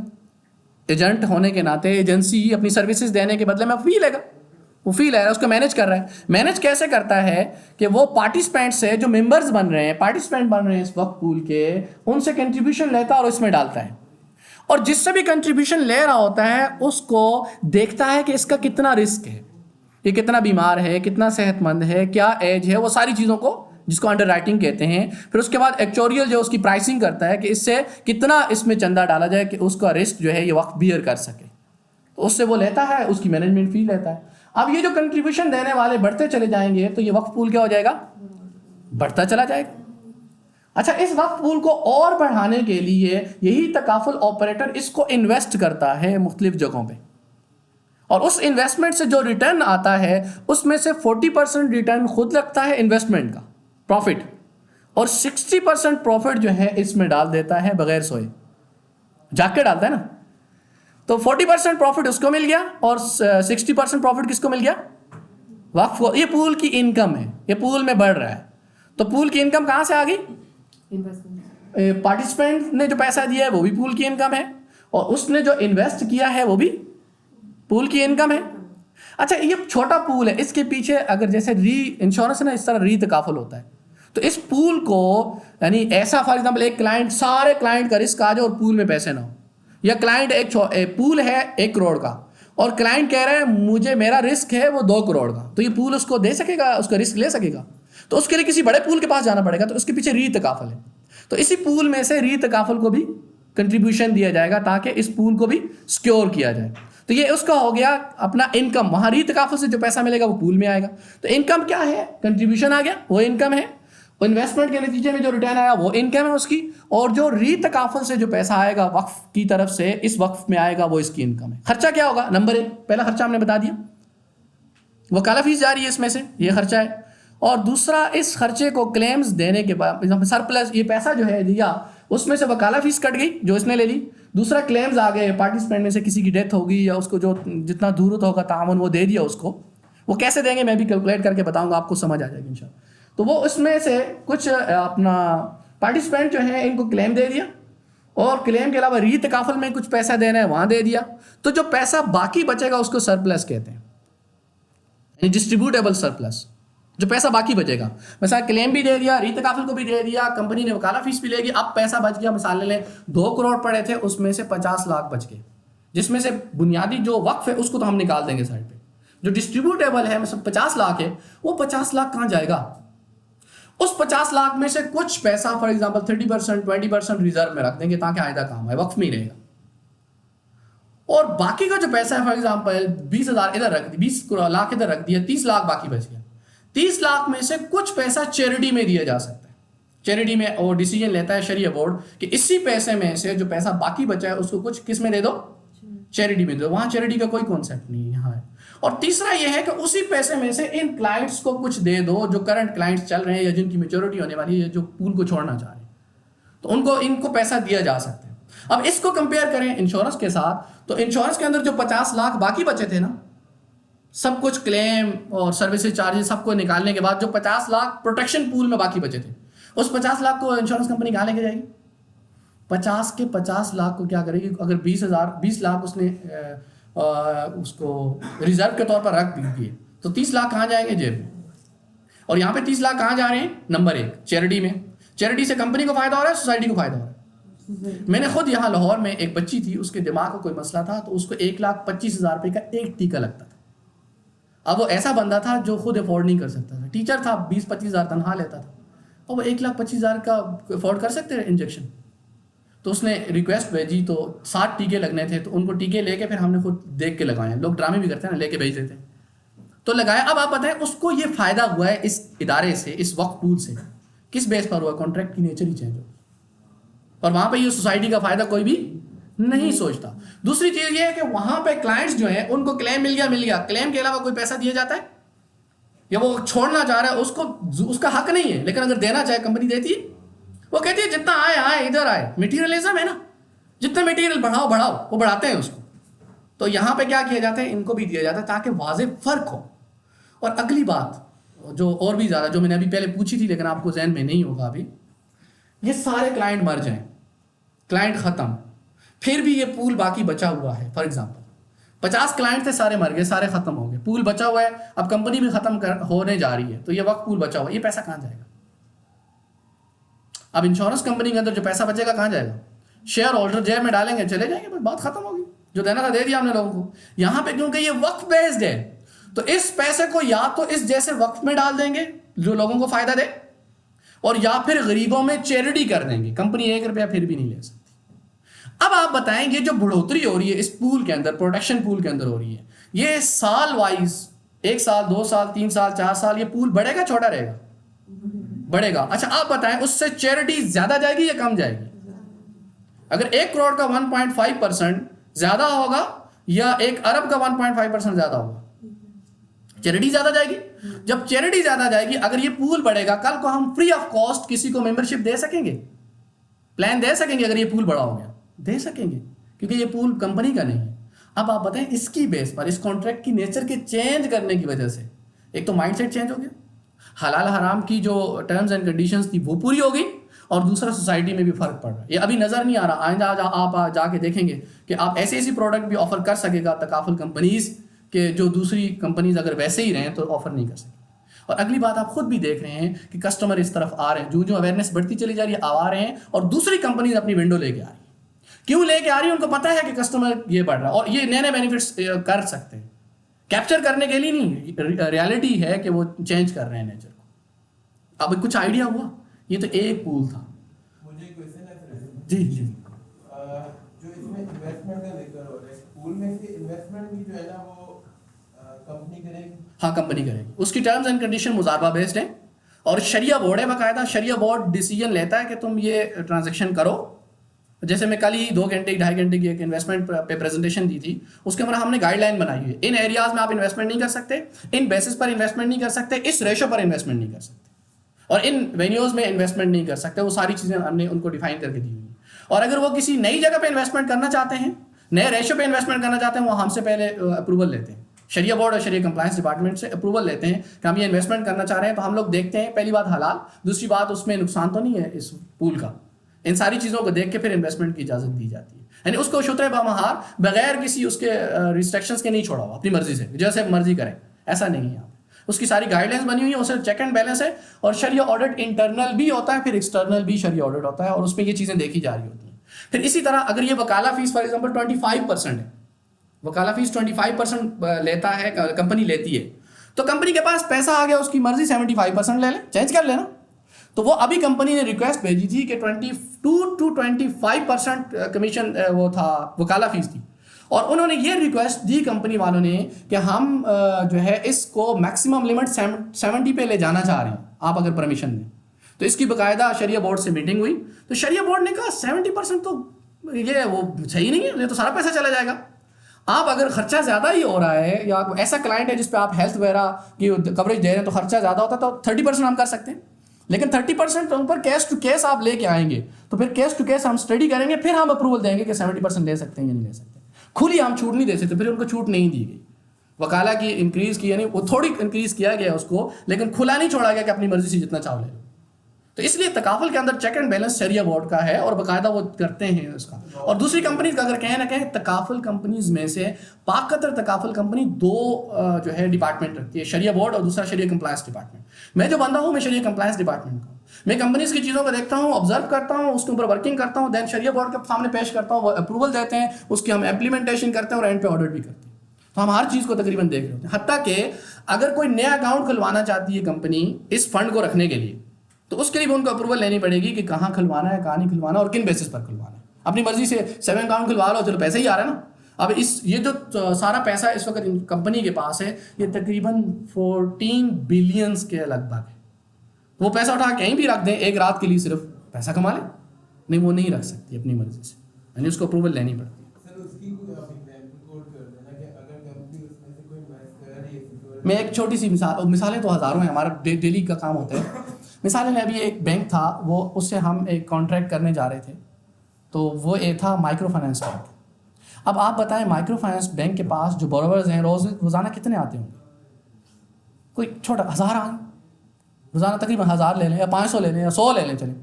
एजेंट होने के नाते एजेंसी अपनी सर्विसेज देने के बदले में फी लेगा, वो फी ले रहा है, उसको मैनेज कर रहा है। मैनेज कैसे करता है कि वो पार्टिसिपेंट से जो मेंबर्स बन रहे हैं, पार्टिसिपेंट बन रहे हैं इस वक्त पूल के, उनसे कंट्रीब्यूशन लेता है और इसमें डालता है, और जिससे भी कंट्रीब्यूशन ले रहा होता है उसको देखता है कि इसका कितना रिस्क है, ये कितना बीमार है, कितना सेहतमंद है, क्या एज है, वो सारी चीज़ों को, जिसको अंडर राइटिंग कहते हैं। फिर उसके बाद एक्चुअरियल जो उसकी प्राइसिंग करता है कि इससे कितना इसमें चंदा डाला जाए कि उसका रिस्क जो है ये वक्त बियर कर सके, तो उससे वो लेता है, उसकी मैनेजमेंट फी लेता है। अब ये जो कंट्रीब्यूशन देने वाले बढ़ते चले जाएंगे तो ये वक्त पूल क्या हो जाएगा, बढ़ता चला जाएगा। अच्छा, इस वक्त पूल को और बढ़ाने के लिए यही तकाफुल ऑपरेटर इसको इन्वेस्ट करता है मुख्तलिफ जगहों पे, और उस इन्वेस्टमेंट से जो रिटर्न आता है उसमें से 40% रिटर्न खुद रखता है इन्वेस्टमेंट का प्रॉफिट, और 60% प्रॉफिट जो है इसमें डाल देता है बगैर सोए, जाके डालता है ना। तो 40% प्रॉफिट उसको मिल गया और 60% प्रॉफिट किसको मिल गया, वक्फ को। ये पूल की इनकम है, ये पूल में बढ़ रहा है। तो पूल की इनकम कहाँ से आ गई, इन्वेस्टमेंट। पार्टिसिपेंट ने जो पैसा दिया है वो भी पूल की इनकम है, और उसने जो इन्वेस्ट किया है वो भी पूल की इनकम है। अच्छा, ये छोटा पूल है, इसके पीछे अगर जैसे री इंश्योरेंस है ना, इस तरह री तकाफुल होता है, तो इस पूल को यानी ऐसा फॉर एग्जांपल एक क्लाइंट, सारे क्लाइंट का रिस्क आ जाए और पूल में पैसे ना हो, या क्लाइंट एक पूल है 1 करोड़ का और क्लाइंट कह रहे हैं मुझे मेरा रिस्क है वो 2 करोड़ का, तो ये पूल उसको दे सकेगा, उसका रिस्क ले सकेगा? तो उसके लिए किसी बड़े पूल के पास जाना पड़ेगा, तो उसके पीछे री तकाफुल है। तो इसी पूल में से री तकाफुल को भी कंट्रीब्यूशन दिया जाएगा ताकि इस पूल को भी सिक्योर किया जाए। तो ये उसका हो गया अपना इनकम, वहाँ री तकाफुल से जो पैसा मिलेगा वो पूल में आएगा। तो इनकम क्या है, कंट्रीब्यूशन आ गया, वो इनकम है। इन्वेस्टमेंट के नतीजे में जो रिटर्न आया वो इनकम है उसकी, और जो री तकाफुल से जो पैसा आएगा वक्फ की तरफ से इस वक्फ में आएगा वो इसकी इनकम है। खर्चा क्या होगा, नंबर 1 पहला खर्चा हमने बता दिया, वकाला फीस जा रही है इसमें से, ये खर्चा है। और दूसरा, इस खर्चे को क्लेम्स देने के बाद सरप्लस, ये पैसा जो है दिया उसमें से वकाला फीस कट गई जो इसने ले ली, दूसरा क्लेम्स आ गए, पार्टिसिपेंट में से किसी की डेथ होगी या उसको जो जितना जरूरत होगा तावन वो दे दिया उसको, वो कैसे देंगे मैं भी कैलकुलेट करके बताऊंगा, आपको समझ आ जाएगी इंशाल्लाह। तो वो उसमें से कुछ अपना पार्टिसिपेंट जो है इनको क्लेम दे दिया, और क्लेम के अलावा री तकाफुल में कुछ पैसा देना है वहाँ दे दिया, तो जो पैसा बाकी बचेगा उसको सरप्लस कहते हैं, यानी डिस्ट्रीब्यूटेबल सरप्लस। जो पैसा बाकी बचेगा, मिसाल क्लेम भी दे दिया, री तकाफुल को भी दे दिया, कंपनी ने वकाला फीस भी लेगी, अब पैसा बच गया, मिसाल ले लें 2 करोड़ पड़े थे उसमें से 50 लाख बच गए, जिसमें से बुनियादी जो वक्फ है उसको तो हम निकाल देंगे साइड पे, जो डिस्ट्रीब्यूटेबल है मतलब 50 लाख है, वो 50 लाख कहाँ जाएगा, उस 50 लाख में से कुछ पैसा फॉर एग्जांपल 30% 20% रिजर्व में रख देंगे ताकि आइंदा काम है, वक्फ में ही रहेगा। और बाकी का जो पैसा है फॉर एग्जांपल 20,000 इधर रख दिया, 20 लाख इधर रख दिया, 30 लाख बाकी बच गया। 30 लाख में से कुछ पैसा चैरिटी में दिया जा सकता है। चैरिटी में वो डिसीजन लेता है शरिया बोर्ड कि इसी पैसे में से जो पैसा बाकी बचा है उसको कुछ किस में दे दो, चैरिटी में दे दो। वहाँ चैरिटी का कोई कॉन्सेप्ट नहीं है, यहाँ है। और तीसरा ये है कि उसी पैसे में से इन क्लाइंट्स को कुछ दे दो जो करंट क्लाइंट्स चल रहे हैं या जिनकी मैच्योरिटी होने वाली है, जो पूल को छोड़ना चाह रहे हैं, तो उनको इनको पैसा दिया जा सकता है। अब इसको कंपेयर करें इंश्योरेंस के साथ, तो इंश्योरेंस के अंदर जो 50 लाख बाकी बचे थे ना, सब कुछ क्लेम और सर्विसेज चार्जेस सबको निकालने के बाद जो 50 लाख प्रोटेक्शन पूल में बाकी बचे थे, उस 50 लाख को इंश्योरेंस कंपनी कहाँ लेके जाएगी? 50 के 50 लाख को क्या करेगी? अगर 20 लाख उसने उसको रिजर्व के तौर पर रख दिए तो 30 लाख कहाँ जाएंगे? जेब में। और यहाँ पे 30 लाख कहाँ जा रहे हैं? नंबर 1 चैरिटी में। चैरिटी से कंपनी को फायदा हो रहा है, सोसाइटी को फायदा हो रहा है। मैंने खुद यहाँ लाहौर में एक बच्ची थी, उसके दिमाग का कोई मसला था, तो उसको 1,25,000 रुपये का एक टीका लगता था। अब वो ऐसा बंदा था जो खुद अफोर्ड नहीं कर सकता था, टीचर था, 20-25 हज़ार तनख्वाह लेता था, और वो 1,25,000 का अफोर्ड कर सकते हैं इंजेक्शन। तो उसने रिक्वेस्ट भेजी, तो 7 टीके लगने थे, तो उनको टीके लेके फिर हमने खुद देख के लगाए। लोग ड्रामे भी करते हैं ना, लेके भेज देते हैं, तो लगाया। अब आप बताएं उसको ये फ़ायदा हुआ है इस इदारे से, इस वक्त पूल से, किस बेस पर हुआ? कॉन्ट्रैक्ट की नेचर ही चेंज हो, और वहाँ पे ये सोसाइटी का फ़ायदा कोई भी नहीं सोचता। दूसरी चीज़ ये है कि वहाँ पे क्लाइंट्स जो हैं उनको क्लेम मिल गया, क्लेम के अलावा कोई पैसा दिया जाता है? या वो छोड़ना चाह रहा है उसको उसका हक नहीं है, लेकिन अगर देना चाहे कंपनी देती है। वो कहती है जितना आए इधर आए, मटीरियलिज्म है ना, जितना मटीरियल बढ़ाओ वो बढ़ाते हैं उसको। तो यहाँ पे क्या किया जाता है, इनको भी दिया जाता है ताकि वाज़ेह फ़र्क हो। और अगली बात जो और भी ज़्यादा, जो मैंने अभी पहले पूछी थी लेकिन आपको जहन में नहीं होगा अभी, ये सारे क्लाइंट मर जाएं, क्लाइंट ख़त्म, फिर भी ये पूल बाकी बचा हुआ है, फॉर एग्जाम्पल 50 क्लाइंट थे, सारे मर गए, सारे खत्म हो गए, पूल बचा हुआ है, अब कंपनी भी खत्म होने जा रही है, तो ये वक्त पूल बचा हुआ है, ये पैसा कहाँ जाएगा? अब इंश्योरेंस कंपनी के अंदर जो पैसा बचेगा कहाँ जाएगा? शेयर होल्डर जेब में डालेंगे, चले जाएंगे, बस बात खत्म होगी, जो देना था दे दिया हमने लोगों को। यहाँ पे क्योंकि ये वक्त बेस्ड है, तो इस पैसे को या तो इस जैसे वक्त में डाल देंगे जो लोगों को फायदा दे, और या फिर गरीबों में चैरिटी कर देंगे, कंपनी 1 रुपया फिर भी नहीं ले सकती। अब आप बताएं, ये जो बढ़ोतरी हो रही है इस पूल के अंदर, प्रोटेक्शन पूल के अंदर हो रही है, ये साल वाइज 1 साल 2 साल 3 साल 4 साल ये पूल बढ़ेगा छोटा रहेगा? बढ़ेगा। अच्छा आप बताएं, उससे चैरिटी ज्यादा जाएगी या कम जाएगी? अगर 1 करोड़ का 1.5% ज्यादा होगा या 1 अरब का 1.5% ज्यादा होगा? चैरिटी ज्यादा जाएगी। जब चैरिटी ज्यादा जाएगी, अगर ये पूल बढ़ेगा, कल को हम फ्री ऑफ कॉस्ट किसी को मेंबरशिप दे सकेंगे, प्लान दे सकेंगे? अगर ये पूल बड़ा हो गया दे सकेंगे, क्योंकि ये पूल कंपनी का नहीं है। अब आप बताएं, इसकी बेस पर, इस कॉन्ट्रैक्ट की नेचर के चेंज करने की वजह से एक तो माइंडसेट चेंज हो गया, हलाल हराम की जो टर्म्स एंड कंडीशंस थी वो पूरी हो गई, और दूसरा सोसाइटी में भी फर्क पड़ रहा है। ये अभी नजर नहीं आ रहा, आइंदा आप जाके देखेंगे कि आप ऐसी प्रोडक्ट भी ऑफर कर सकेगा तकाफुल कंपनीज के, जो दूसरी कंपनीज अगर वैसे ही रहें तो ऑफर नहीं कर सकें। और अगली बात आप खुद भी देख रहे हैं कि कस्टमर इस तरफ आ रहे हैं, जो अवेयरनेस बढ़ती चली जा रही है, आ रहे हैं, और दूसरी कंपनीज अपनी विंडो लेके आ रही है। क्यों लेके आ रही है? उनको पता है कि कस्टमर ये बढ़ रहा है और ये नए नए बेनिफिट्स कर सकते हैं, कैप्चर करने के लिए नहीं, रियलिटी है कि वो चेंज कर रहे हैं नेचर को। अब कुछ आइडिया हुआ? ये तो एक पूल था। मुझे क्वेश्चन है सर, जी जी। जो इसमें इन्वेस्टमेंट का जिक्र हो रहा है, पूल में से इन्वेस्टमेंट भी जो है ना वो कंपनी करेगी? हाँ, कंपनी करेगी। उसकी टर्म्स एंड कंडीशन मुजारबा बेस्ड है, और शरिया बोर्ड है बाकायदा। शरिया बोर्ड डिसीजन लेता है कि तुम ये ट्रांजेक्शन करो। जैसे मैं कल ही 2 घंटे 2.5 घंटे की एक इन्वेस्टमेंट पे प्रेजेंटेशन दी थी, उसके अंदर हमने गाइडलाइन बनाई हुई है, इन एरियाज में आप इन्वेस्टमेंट नहीं कर सकते, इन बेसिस पर इन्वेस्टमेंट नहीं कर सकते, इस रेशो पर इन्वेस्टमेंट नहीं कर सकते, और इन वेन्यूज में इन्वेस्टमेंट नहीं कर सकते। वो सारी चीज़ें हमने उनको डिफाइन करके दी हुई। और अगर वो किसी नई जगह पे इन्वेस्टमेंट करना चाहते हैं, नए रेशो पे इन्वेस्टमेंट करना चाहते हैं, वो हमसे पहले अप्रूवल लेते हैं, शरिया बोर्ड और शरिया कंप्लायंस डिपार्टमेंट से अप्रूवल लेते हैं कि हम ये इन्वेस्टमेंट करना चाह रहे हैं। तो हम लोग देखते हैं, पहली बात हलाल, दूसरी बात उसमें नुकसान तो नहीं है इस पूल का। इन सारी चीज़ों को देख के फिर इन्वेस्टमेंट की इजाज़त दी जाती है, यानी उसको शुतरे बमहार बगैर किसी उसके रिस्ट्रिक्शंस के नहीं छोड़ा हुआ, अपनी मर्जी से जैसे मर्जी करें, ऐसा नहीं है यहाँ पे। उसकी सारी गाइडलाइंस बनी हुई है, उससे चेक एंड बैलेंस है, और शरिया ऑडिट इंटरनल भी होता है, फिर एक्सटर्नल भी शरिया ऑडिट होता है, और उसमें ये चीज़ें देखी जा रही होती हैं। फिर इसी तरह अगर ये वकाला फीस फॉर एग्जाम्पल 25% है, वकाला फीस 25% लेता है, कंपनी लेती है, तो कंपनी के पास पैसा आ गया, उसकी मर्जी 75% ले ले, चेंज कर लेना। तो वो अभी कंपनी ने रिक्वेस्ट भेजी थी कि 22 to 25% कमीशन वो था, वकाला फीस थी, और उन्होंने ये रिक्वेस्ट दी कंपनी वालों ने कि हम जो है इसको मैक्सिमम लिमिट 70 पे ले जाना चाह रहे हैं, आप अगर परमिशन दें। तो इसकी बाकायदा शरिया बोर्ड से मीटिंग हुई, तो शरिया बोर्ड ने कहा 70% तो ये वो सही नहीं है, ये तो सारा पैसा चला जाएगा। आप अगर खर्चा ज़्यादा ही हो रहा है, या ऐसा क्लाइंट है जिस पे आप हेल्थ वगैरह की कवरेज दे रहे हैं, तो खर्चा ज़्यादा होता है, तो 30% हम कर सकते हैं, लेकिन 30% ऊपर कैश टू केस आप लेके आएंगे, तो फिर कैश टू केस हम स्टडी करेंगे, फिर हम अप्रूवल देंगे कि 70% ले सकते हैं या नहीं ले सकते। खुली हम छूट नहीं दे सकते, फिर उनको छूट नहीं दी गई। वकाला की इंक्रीज़ की, यानी वो थोड़ी इंक्रीज़ किया गया उसको, लेकिन खुला नहीं छोड़ा गया कि अपनी मर्जी से जितना चाहो ले लो। तो इसलिए तकाफुल के अंदर चेक एंड बैलेंस शरिया बोर्ड का है, और बाकायदा वो करते हैं उसका। और दूसरी कंपनीज का अगर कहें ना कहें, तकाफुल कंपनीज में से पाक कतर तकाफुल कंपनी 2 जो है डिपार्टमेंट रखती है, शरिया बोर्ड और दूसरा शरिया कंप्लायंस डिपार्टमेंट। मैं जो बंदा हूँ, मैं शरिया कंप्लायंस डिपार्टमेंट का, मैं कंपनीज की चीज़ों को देखता हूँ, ऑब्जर्व करता हूँ, उसके ऊपर वर्किंग करता हूँ, देन शरिया बोर्ड के सामने पेश करता हूँ, वो अप्रूवल देते हैं, उसकी हम इम्प्लीमेंटेशन करते हैं, और एंड पे ऑडिट भी करते हैं। तो हम हर चीज़ को तकरीबन देख रहे होते हैं। हत्ता कि अगर कोई नया अकाउंट खुलवाना चाहती है कंपनी इस फंड को रखने के लिए, तो उसके लिए भी उनको अप्रूवल लेनी पड़ेगी कि कहाँ खुलवाना है, कहाँ नहीं खुलवाना, और किन बेसिस पर खुलवाना है। अपनी मर्जी से 7 अकाउंट खुलवा लो, चलो पैसे ही आ रहा है ना। अब ये जो सारा पैसा इस वक्त कंपनी के पास है, ये तकरीबन 14 बिलियंस के लगभग है। वो पैसा उठा कहीं भी रख दें एक रात के लिए, सिर्फ पैसा कमा ले, नहीं वो नहीं रख सकती अपनी मर्जी से, यानी उसको अप्रूवल लेनी पड़ती है। सर उसकी कोई आप एग्जांपल कोड कर देना कि अगर कंपनी उसमें से कोई मैच कर रही है। मैं एक छोटी सी मिसालें तो हज़ारों हैं, हमारा डेली का काम होता है। मिसालें में अभी एक बैंक था, वो उससे हम एक कॉन्ट्रैक्ट करने जा रहे थे, तो वो ये था माइक्रो फाइनेंस बैंक। अब आप बताएं, माइक्रो फाइनेंस बैंक के पास जो बोरोवर्स हैं रोज़ाना कितने आते होंगे? कोई छोटा 1000 आए रोज़ाना, तकरीबन 1000 ले लें, या 500 ले लें, या 100 ले लें, चलें।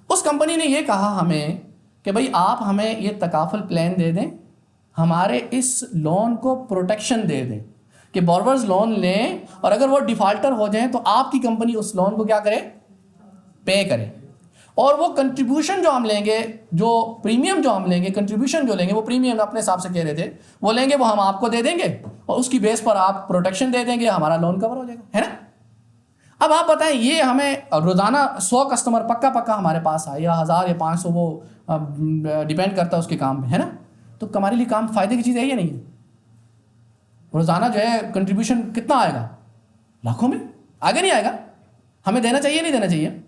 उस कंपनी ने ये कहा हमें कि भाई आप हमें ये तकाफुल प्लान दे दें, हमारे इस लोन को प्रोटेक्शन दे दें कि बोरवर्स लोन लें और अगर वो डिफ़ॉल्टर हो जाएं तो आपकी कंपनी उस लोन को क्या करे, पे करे, और वो कंट्रीब्यूशन जो हम लेंगे, जो प्रीमियम जो हम लेंगे, कंट्रीब्यूशन जो लेंगे, वो प्रीमियम अपने हिसाब से कह रहे थे वो लेंगे, वो हम आपको दे देंगे और उसकी बेस पर आप प्रोटेक्शन दे देंगे, हमारा लोन कवर हो जाएगा, है ना। अब आप बताएं, ये हमें रोज़ाना 100 कस्टमर पक्का हमारे पास आए या 1000 या 500, वो डिपेंड करता है उसके काम पे, है ना। तो हमारे लिए काम फ़ायदे की चीज़ है या नहीं है? रोज़ाना जो है कंट्रीब्यूशन कितना आएगा, लाखों में, आगे नहीं आएगा। हमें देना चाहिए नहीं देना चाहिए?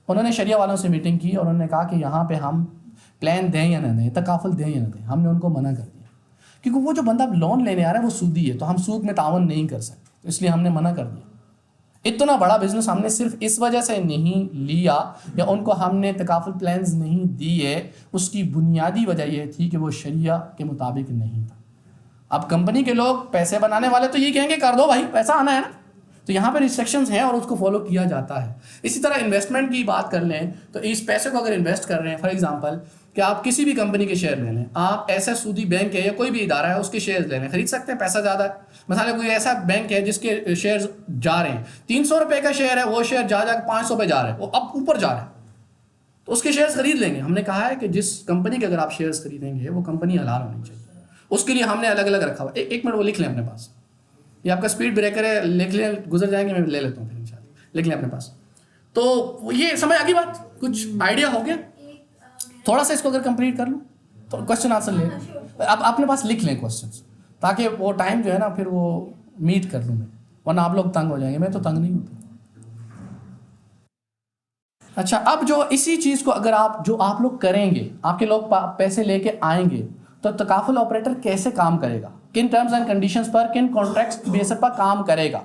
उन्होंने शरिया वालों से मीटिंग की और उन्होंने कहा कि यहाँ पे हम प्लान दें या ना दें, तकाफुल दें या ना दें। हमने उनको मना कर दिया क्योंकि वो जो बंदा लोन लेने आ रहा है वो सूदी है, तो हम सूद में तावन नहीं कर सकते, इसलिए हमने मना कर दिया। इतना बड़ा बिजनेस हमने सिर्फ इस वजह से नहीं लिया या उनको हमने तकाफुल प्लान्स नहीं दिए, उसकी बुनियादी वजह यह थी कि वो शरिया के मुताबिक नहीं था। अब कंपनी के लोग पैसे बनाने वाले तो ये कहेंगे कर दो भाई, पैसा आना है ना, तो यहाँ पे रिस्ट्रिक्शंस हैं और उसको फॉलो किया जाता है। इसी तरह इन्वेस्टमेंट की बात कर लें तो इस पैसे को अगर इन्वेस्ट कर रहे हैं, फॉर एग्जांपल कि आप किसी भी कंपनी के शेयर ले लें, आप ऐसा सूदी बैंक है या कोई भी इदारा है उसके शेयर ले लें, खरीद सकते हैं, पैसा ज़्यादा है। मिसाल कोई ऐसा बैंक है जिसके शेयर जा रहे हैं, 300 रुपये का शेयर है, वो शेयर जा 500 पे जा रहे हैं, वो अब ऊपर जा रहे हैं, तो उसके शेयर्स खरीद लेंगे। हमने कहा है कि जिस कंपनी के अगर आप शेयर्स खरीदेंगे वो कंपनी हलाल होनी चाहिए, उसके लिए हमने अलग अलग रखा हुआ। एक मिनट वो लिख लें अपने पास, ये आपका स्पीड ब्रेकर है, लिख लें, गुजर जाएंगे, मैं ले लेता हूँ फिर इंशाल्लाह, लिख लें अपने पास। तो ये समझ आ गई बात, कुछ आइडिया हो गया? थोड़ा सा इसको अगर कंप्लीट कर लूँ तो क्वेश्चन आंसर ले, अब अपने पास लिख लें क्वेश्चंस, ताकि वो टाइम जो है ना फिर वो मीट कर लूँ मैं, वरना आप लोग तंग हो जाएंगे, मैं तो तंग नहीं होता। अच्छा, अब जो इसी चीज़ को अगर आप लोग करेंगे, आपके लोग पैसे लेके आएंगे, तो तकाफुल ऑपरेटर कैसे काम करेगा, किन टर्म्स एंड कंडीशंस पर, किन कॉन्ट्रैक्ट्स बेसिस पर काम करेगा।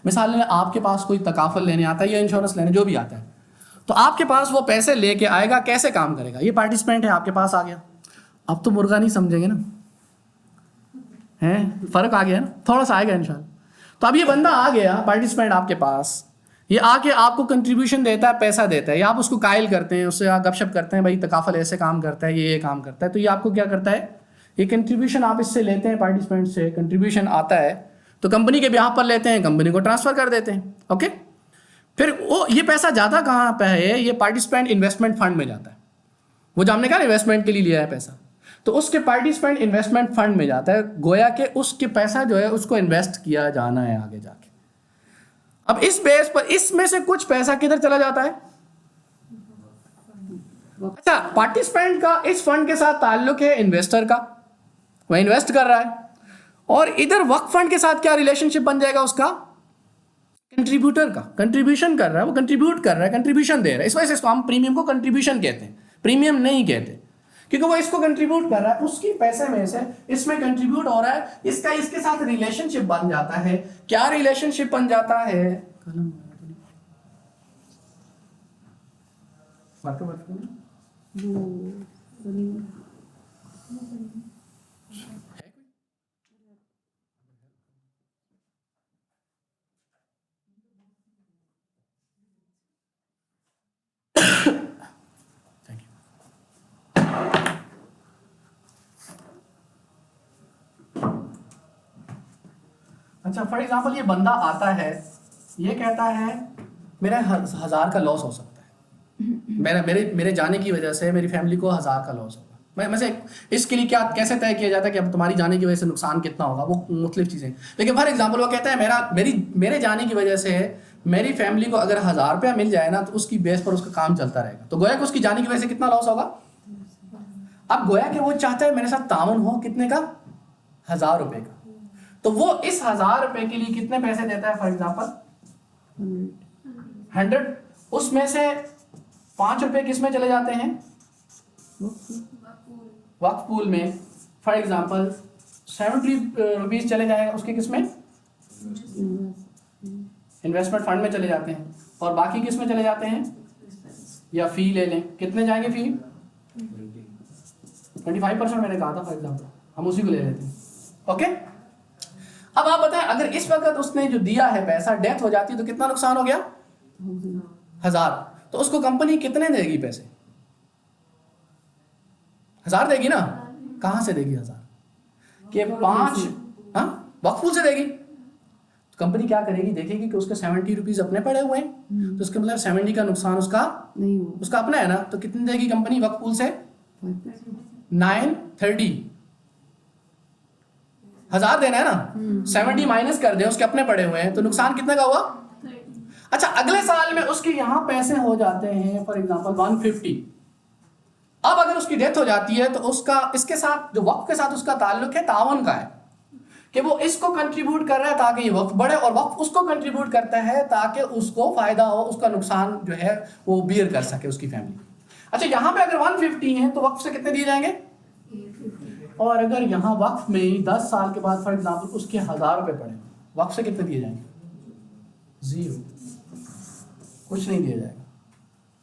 मिसाल में आपके पास कोई तकाफुल लेने आता है या इंश्योरेंस लेने जो भी आता है, तो आपके पास वो पैसे लेके आएगा, कैसे काम करेगा। ये पार्टिसिपेंट है आपके पास आ गया, अब तो मुर्गा नहीं समझेंगे ना, हैं, फ़र्क आ गया ना, थोड़ा सा आएगा इंशाल्लाह। तो अब ये बंदा आ गया, पार्टिसिपेंट आपके पास, ये आके आपको कंट्रीब्यूशन देता है, पैसा देता है, या आप उसको कायल करते हैं, उससे आप गपशप करते हैं, भाई तकाफुल ऐसे काम करता है, ये काम करता है, तो ये आपको क्या करता है, ये कंट्रीब्यूशन आप इससे लेते हैं, पार्टिसिपेंट से कंट्रीब्यूशन आता है, तो कंपनी के ब्याह पर लेते हैं, कंपनी को ट्रांसफ़र कर देते हैं, ओके। फिर वो ये पैसा जाता कहाँ पे है, ये पार्टिसिपेंट इन्वेस्टमेंट फंड में जाता है, वो जो हमने कहा इन्वेस्टमेंट के लिए लिया है पैसा, तो उसके पार्टिसिपेंट इन्वेस्टमेंट फंड में जाता है, गोया के उसके पैसा जो है उसको इन्वेस्ट किया जाना है आगे जाके। अब इस बेस पर इसमें से कुछ पैसा किधर चला जाता है, अच्छा, पार्टिसिपेंट का इस फंड के साथ ताल्लुक है इन्वेस्टर का, वह इन्वेस्ट कर रहा है, और इधर वक्फ फंड के साथ क्या रिलेशनशिप बन जाएगा उसका, कंट्रीब्यूटर का, कंट्रीब्यूशन कर रहा है, वो कंट्रीब्यूट कर रहा है, कंट्रीब्यूशन दे रहा है, इस वजह से इसको हम प्रीमियम को कंट्रीब्यूशन कहते हैं, प्रीमियम नहीं कहते, क्योंकि वो इसको कंट्रीब्यूट कर रहा है, उसकी पैसे में से इसमें कंट्रीब्यूट हो रहा है, इसका इसके साथ रिलेशनशिप बन जाता है। क्या रिलेशनशिप बन जाता है, अच्छा, फॉर एग्जाम्पल ये बंदा आता है, ये कहता है मेरा 1000 का लॉस हो सकता है, मेरे जाने की वजह से मेरी फैमिली को 1000 का लॉस होगा। मैं से इसके लिए क्या कैसे तय किया जाता है कि अब तुम्हारी जाने की वजह से नुकसान कितना होगा, वो मुख्तलिफ चीज़ें, लेकिन फॉर एग्जाम्पल वो कहता है मेरे जाने की वजह से मेरी फैमिली को अगर 1000 रुपया मिल जाए ना, तो उसकी बेस पर उसका काम चलता रहेगा, तो गोया कि उसकी जाने की वजह से कितना लॉस होगा। अब गोया कि वो चाहता है मेरे साथ तावन हो, कितने का, 1000 रुपये का, तो वो इस 1000 रुपये के लिए कितने पैसे देता है, फॉर एग्जाम्पल 100, उसमें से 5 रुपये किस में चले जाते हैं, वक्फ पूल में, फॉर एग्जाम्पल 70 रुपीज़ चले जाएगा उसके किस में, इन्वेस्टमेंट फंड में चले जाते हैं, और बाकी किस में चले जाते हैं, या फ़ी ले लें, कितने जाएंगे फ़ी, 25% मैंने कहा था फॉर एग्जाम्पल, हम उसी को ले लेते हैं, ओके। अब आप बताएं, अगर इस वक्त उसने जो दिया है पैसा, डेथ हो जाती है तो कितना नुकसान हो गया, 1000, तो उसको कंपनी कितने देगी पैसे, 1000 देगी ना, कहाँ से देगी 1000? कि 5 वक्फ पूल से देगी। तो कंपनी क्या करेगी, देखेगी कि उसके 70 रुपीज़ अपने पड़े हुए हैं, तो उसके मतलब 70 का नुकसान उसका नहीं हुआ। उसका अपना है ना, तो कितनी देगी कंपनी वक्फ पूल से? 930। 1000 देना है ना, 70 माइनस कर दे, उसके अपने पड़े हुए हैं, तो नुकसान कितने का हुआ? अच्छा, अगले साल में उसके यहाँ पैसे हो जाते हैं फॉर एग्जांपल 150। अब अगर उसकी डेथ हो जाती है तो उसका इसके साथ जो वक्फ के साथ उसका ताल्लुक है तावन का है, कि वो इसको कंट्रीब्यूट कर रहा है ताकि ये वक्फ बढ़े, और वक्फ उसको कंट्रीब्यूट करता है ताकि उसको फायदा हो, उसका नुकसान जो है वो बियर कर सके उसकी फैमिली। अच्छा, यहाँ पे अगर 150 है तो वक्फ से कितने दिए जाएंगे? और अगर यहाँ वक्फ में 10 साल के बाद फॉर एग्जाम्पल उसके 1000 रुपये पड़े, वक्फ से कितने दिए जाएंगे? 0, कुछ नहीं दिया जाएगा।